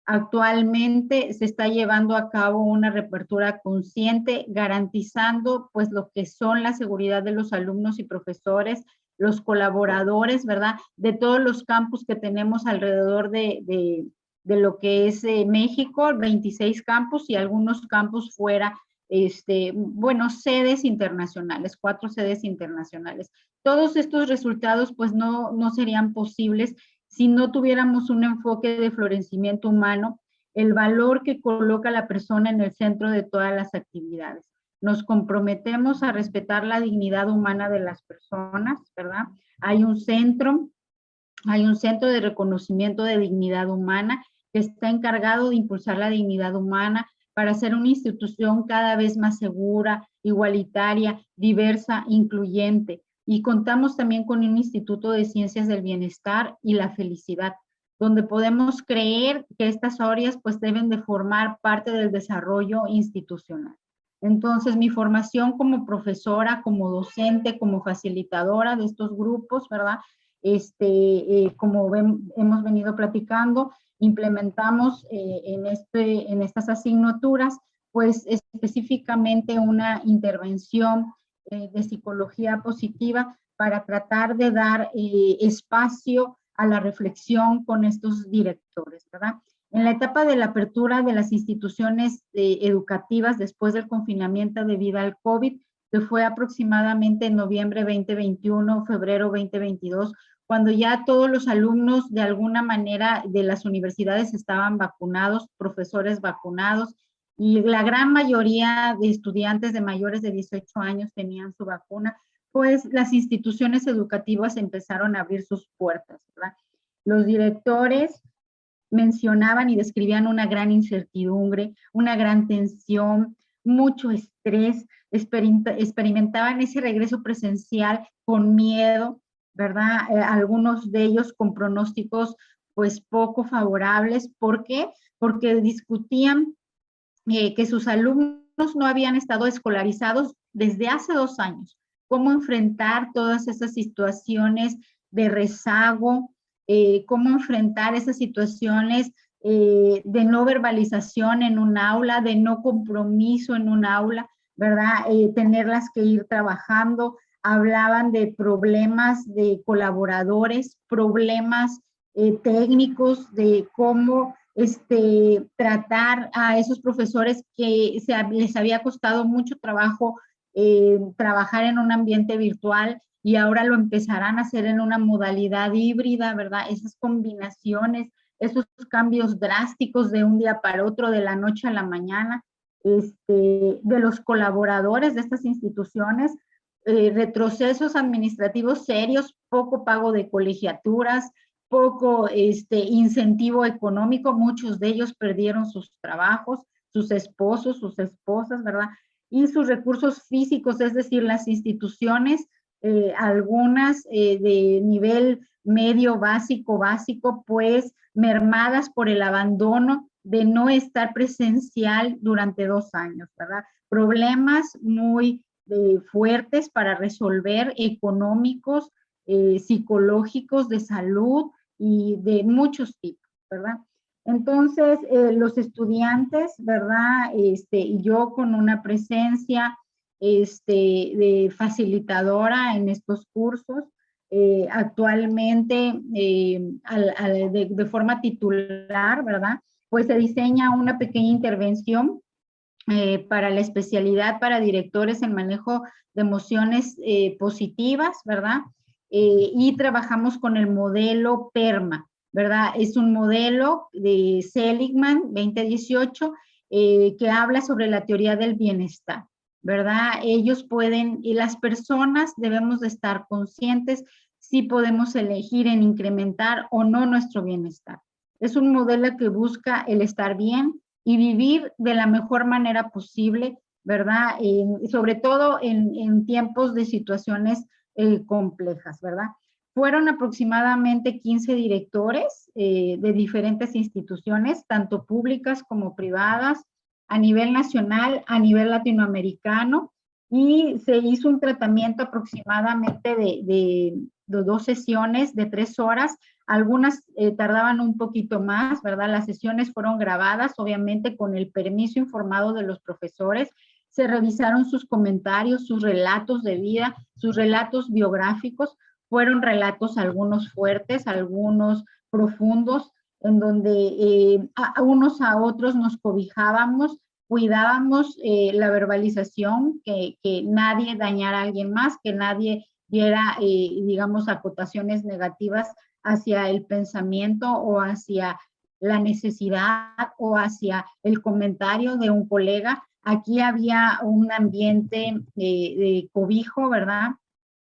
Actualmente se está llevando a cabo una reapertura consciente, garantizando pues lo que son la seguridad de los alumnos y profesores, los colaboradores, ¿verdad? De todos los campus que tenemos alrededor de lo que es México, 26 campus y algunos campus fuera, sedes internacionales, 4 sedes internacionales. Todos estos resultados pues no serían posibles si no tuviéramos un enfoque de florecimiento humano, el valor que coloca la persona en el centro de todas las actividades. Nos comprometemos a respetar la dignidad humana de las personas, ¿verdad? Hay un centro de reconocimiento de dignidad humana que está encargado de impulsar la dignidad humana para ser una institución cada vez más segura, igualitaria, diversa, incluyente. Y contamos también con un Instituto de Ciencias del Bienestar y la Felicidad, donde podemos creer que estas áreas pues deben de formar parte del desarrollo institucional. Entonces, mi formación como profesora, como docente, como facilitadora de estos grupos, ¿verdad? Como hemos venido platicando, implementamos en estas asignaturas, pues específicamente una intervención de psicología positiva para tratar de dar espacio a la reflexión con estos directores, ¿verdad? En la etapa de la apertura de las instituciones educativas después del confinamiento debido al COVID, que fue aproximadamente en noviembre 2021, febrero 2022, cuando ya todos los alumnos de alguna manera de las universidades estaban vacunados, profesores vacunados, y la gran mayoría de estudiantes de mayores de 18 años tenían su vacuna, pues las instituciones educativas empezaron a abrir sus puertas, ¿verdad? Los directores mencionaban y describían una gran incertidumbre, una gran tensión, mucho estrés, experimentaban ese regreso presencial con miedo, ¿verdad? Algunos de ellos con pronósticos pues poco favorables. ¿Por qué? Porque discutían que sus alumnos no habían estado escolarizados desde hace 2 años. ¿Cómo enfrentar todas esas situaciones de rezago? Cómo enfrentar esas situaciones de no verbalización en un aula, de no compromiso en un aula, ¿verdad? Tenerlas que ir trabajando. Hablaban de problemas de colaboradores, problemas técnicos, de cómo tratar a esos profesores que les había costado mucho trabajo trabajar en un ambiente virtual, y ahora lo empezarán a hacer en una modalidad híbrida, ¿verdad? Esas combinaciones, esos cambios drásticos de un día para otro, de la noche a la mañana, de los colaboradores de estas instituciones, retrocesos administrativos serios, poco pago de colegiaturas, poco incentivo económico, muchos de ellos perdieron sus trabajos, sus esposos, sus esposas, ¿verdad? Y sus recursos físicos, es decir, las instituciones, algunas de nivel medio básico, pues mermadas por el abandono de no estar presencial durante 2 años, ¿verdad? Problemas muy fuertes para resolver, económicos, psicológicos, de salud y de muchos tipos, ¿verdad? Entonces, los estudiantes, ¿verdad? Y yo con una presencia de facilitadora en estos cursos, actualmente de forma titular, ¿verdad? Pues se diseña una pequeña intervención para la especialidad para directores en manejo de emociones positivas, ¿verdad? Y trabajamos con el modelo PERMA, ¿verdad? Es un modelo de Seligman 2018 que habla sobre la teoría del bienestar, ¿verdad? Ellos pueden, y las personas debemos de estar conscientes si podemos elegir en incrementar o no nuestro bienestar. Es un modelo que busca el estar bien y vivir de la mejor manera posible, ¿verdad? Sobre todo en tiempos de situaciones complejas, ¿verdad? Fueron aproximadamente 15 directores de diferentes instituciones, tanto públicas como privadas, a nivel nacional, a nivel latinoamericano, y se hizo un tratamiento aproximadamente de 2 sesiones de 3 horas. Algunas tardaban un poquito más, ¿verdad? Las sesiones fueron grabadas, obviamente con el permiso informado de los profesores. Se revisaron sus comentarios, sus relatos de vida, sus relatos biográficos. Fueron relatos algunos fuertes, algunos profundos, en donde a unos a otros nos cobijábamos, cuidábamos la verbalización, que nadie dañara a alguien más, que nadie diera, digamos, acotaciones negativas hacia el pensamiento o hacia la necesidad o hacia el comentario de un colega. Aquí había un ambiente de cobijo, ¿verdad?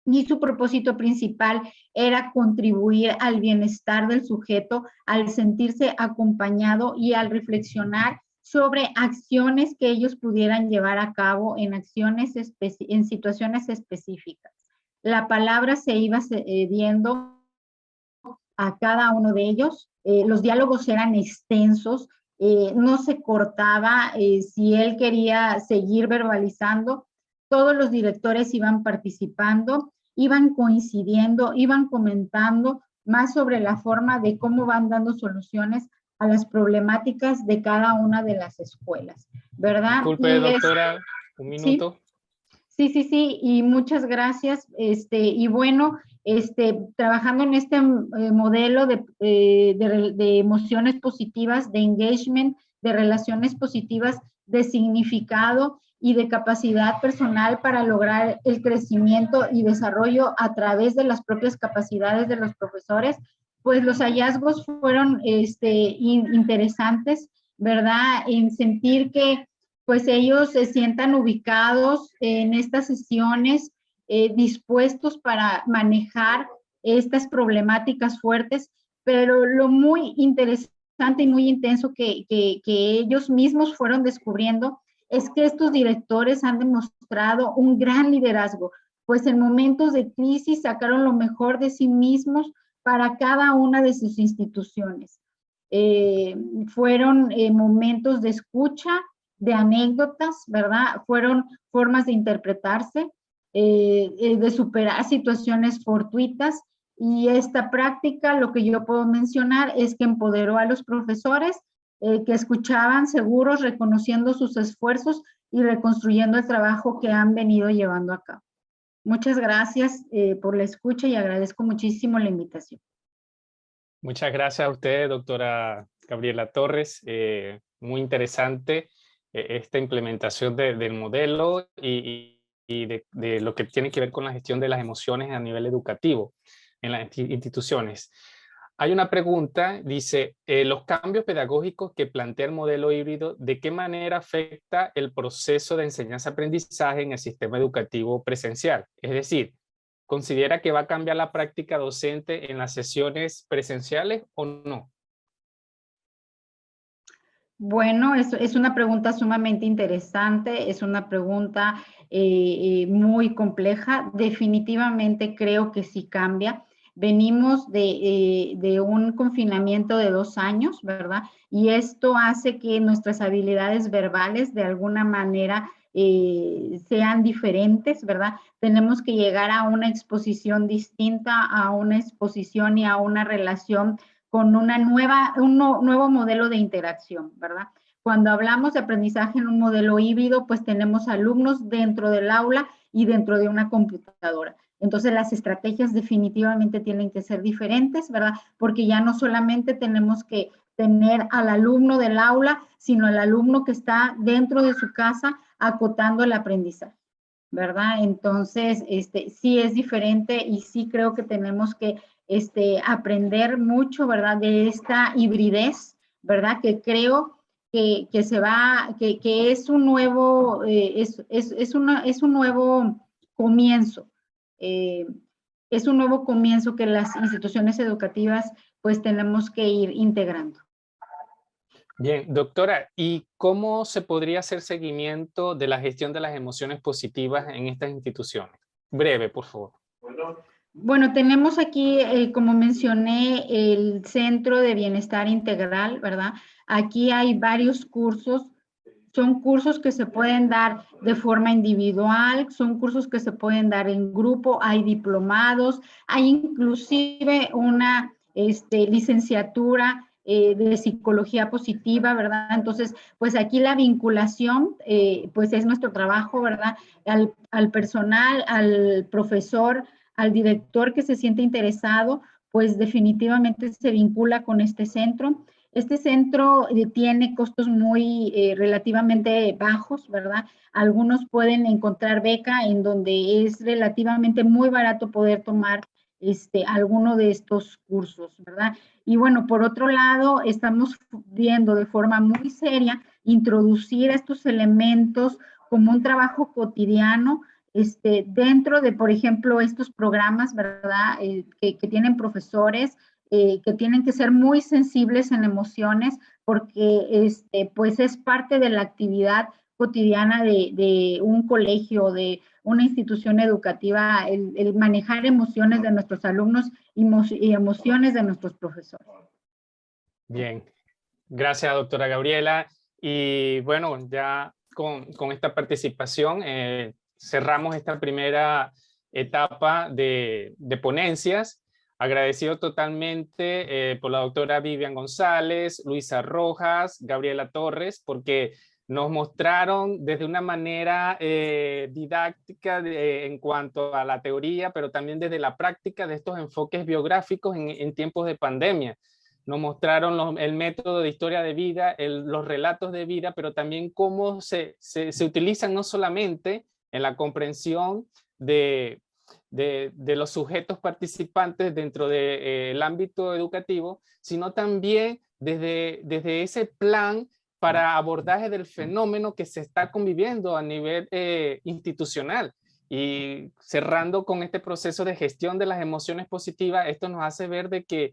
Y su propósito principal era contribuir al bienestar del sujeto al sentirse acompañado y al reflexionar sobre acciones que ellos pudieran llevar a cabo en situaciones específicas. La palabra se iba cediendo a cada uno de ellos. Los diálogos eran extensos, no se cortaba. Si él quería seguir verbalizando, todos los directores iban participando, iban coincidiendo, iban comentando más sobre la forma de cómo van dando soluciones a las problemáticas de cada una de las escuelas, ¿verdad? Disculpe, doctora, un minuto. Sí, y muchas gracias. Y bueno, trabajando en este modelo de emociones positivas, de engagement, de relaciones positivas, de significado y de capacidad personal para lograr el crecimiento y desarrollo a través de las propias capacidades de los profesores, pues los hallazgos fueron interesantes, ¿verdad? En sentir que pues ellos se sientan ubicados en estas sesiones, dispuestos para manejar estas problemáticas fuertes, pero lo muy interesante y muy intenso que ellos mismos fueron descubriendo es que estos directores han demostrado un gran liderazgo, pues en momentos de crisis sacaron lo mejor de sí mismos para cada una de sus instituciones. Fueron momentos de escucha, de anécdotas, ¿verdad? Fueron formas de interpretarse, de superar situaciones fortuitas, y esta práctica, lo que yo puedo mencionar es que empoderó a los profesores que escuchaban seguros, reconociendo sus esfuerzos y reconstruyendo el trabajo que han venido llevando a cabo. Muchas gracias por la escucha y agradezco muchísimo la invitación. Muchas gracias a usted, doctora Gabriela Torres. Muy interesante esta implementación del modelo y de lo que tiene que ver con la gestión de las emociones a nivel educativo en las instituciones. Hay una pregunta, dice, los cambios pedagógicos que plantea el modelo híbrido, ¿de qué manera afecta el proceso de enseñanza-aprendizaje en el sistema educativo presencial? Es decir, ¿considera que va a cambiar la práctica docente en las sesiones presenciales o no? Bueno, es una pregunta sumamente interesante, es una pregunta muy compleja. Definitivamente creo que sí cambia. Venimos de un confinamiento de 2 años, ¿verdad? Y esto hace que nuestras habilidades verbales de alguna manera sean diferentes, ¿verdad? Tenemos que llegar a una exposición distinta, a una exposición y a una relación con un nuevo modelo de interacción, ¿verdad? Cuando hablamos de aprendizaje en un modelo híbrido, pues tenemos alumnos dentro del aula y dentro de una computadora. Entonces las estrategias definitivamente tienen que ser diferentes, ¿verdad? Porque ya no solamente tenemos que tener al alumno del aula, sino al alumno que está dentro de su casa acotando el aprendizaje, ¿verdad? Entonces, sí es diferente y sí creo que tenemos que aprender mucho, ¿verdad? De esta hibridez, ¿verdad? Que creo que es un nuevo, es un nuevo comienzo. Es un nuevo comienzo que las instituciones educativas pues tenemos que ir integrando. Bien, doctora, ¿y cómo se podría hacer seguimiento de la gestión de las emociones positivas en estas instituciones? Breve, por favor. Bueno, tenemos aquí, como mencioné, el Centro de Bienestar Integral, ¿verdad? Aquí hay varios cursos. Son cursos que se pueden dar de forma individual, son cursos que se pueden dar en grupo, hay diplomados, hay inclusive una licenciatura de psicología positiva, ¿verdad? Entonces, pues aquí la vinculación, pues es nuestro trabajo, ¿verdad? Al personal, al profesor, al director que se siente interesado, pues definitivamente se vincula con este centro. Este centro tiene costos muy relativamente bajos, ¿verdad? Algunos pueden encontrar beca en donde es relativamente muy barato poder tomar alguno de estos cursos, ¿verdad? Y bueno, por otro lado, estamos viendo de forma muy seria introducir estos elementos como un trabajo cotidiano dentro de, por ejemplo, estos programas, ¿verdad? Que tienen profesores que tienen que ser muy sensibles en emociones porque pues es parte de la actividad cotidiana de un colegio, de una institución educativa, el manejar emociones de nuestros alumnos y emociones de nuestros profesores. Bien, gracias, doctora Gabriela. Y bueno, ya con esta participación cerramos esta primera etapa de ponencias. Agradecido totalmente por la doctora Vivian González, Luisa Rojas, Gabriela Torres, porque nos mostraron desde una manera didáctica en cuanto a la teoría, pero también desde la práctica de estos enfoques biográficos en tiempos de pandemia. Nos mostraron el método de historia de vida, los relatos de vida, pero también cómo se utilizan no solamente en la comprensión de los sujetos participantes dentro del ámbito educativo, sino también desde ese plan para abordaje del fenómeno que se está conviviendo a nivel institucional. Y cerrando con este proceso de gestión de las emociones positivas, esto nos hace ver de que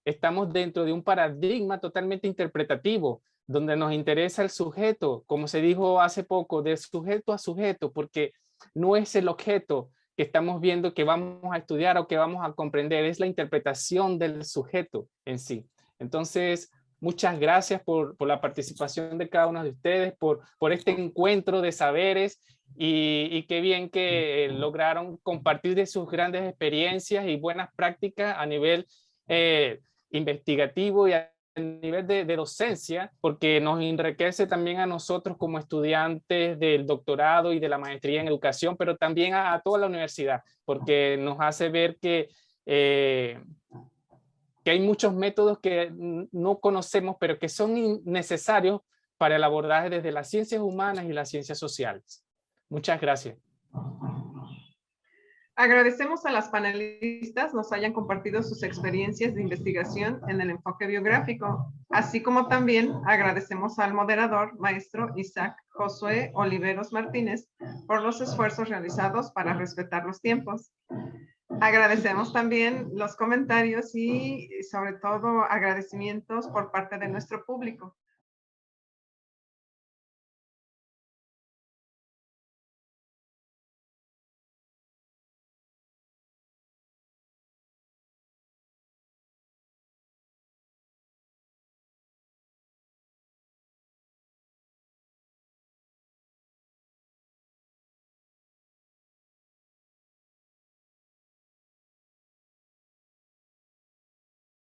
estamos dentro de un paradigma totalmente interpretativo, donde nos interesa el sujeto, como se dijo hace poco, de sujeto a sujeto, porque no es el objeto que estamos viendo que vamos a estudiar o que vamos a comprender, es la interpretación del sujeto en sí. Entonces, muchas gracias por la participación de cada uno de ustedes, por este encuentro de saberes y qué bien que lograron compartir de sus grandes experiencias y buenas prácticas a nivel investigativo y a nivel de docencia, porque nos enriquece también a nosotros como estudiantes del doctorado y de la maestría en educación, pero también a toda la universidad, porque nos hace ver que hay muchos métodos que no conocemos, pero que son necesarios para el abordaje desde las ciencias humanas y las ciencias sociales. Muchas gracias. Agradecemos a las panelistas nos hayan compartido sus experiencias de investigación en el enfoque biográfico, así como también agradecemos al moderador, maestro Isaac Josué Oliveros Martínez, por los esfuerzos realizados para respetar los tiempos. Agradecemos también los comentarios y sobre todo agradecimientos por parte de nuestro público.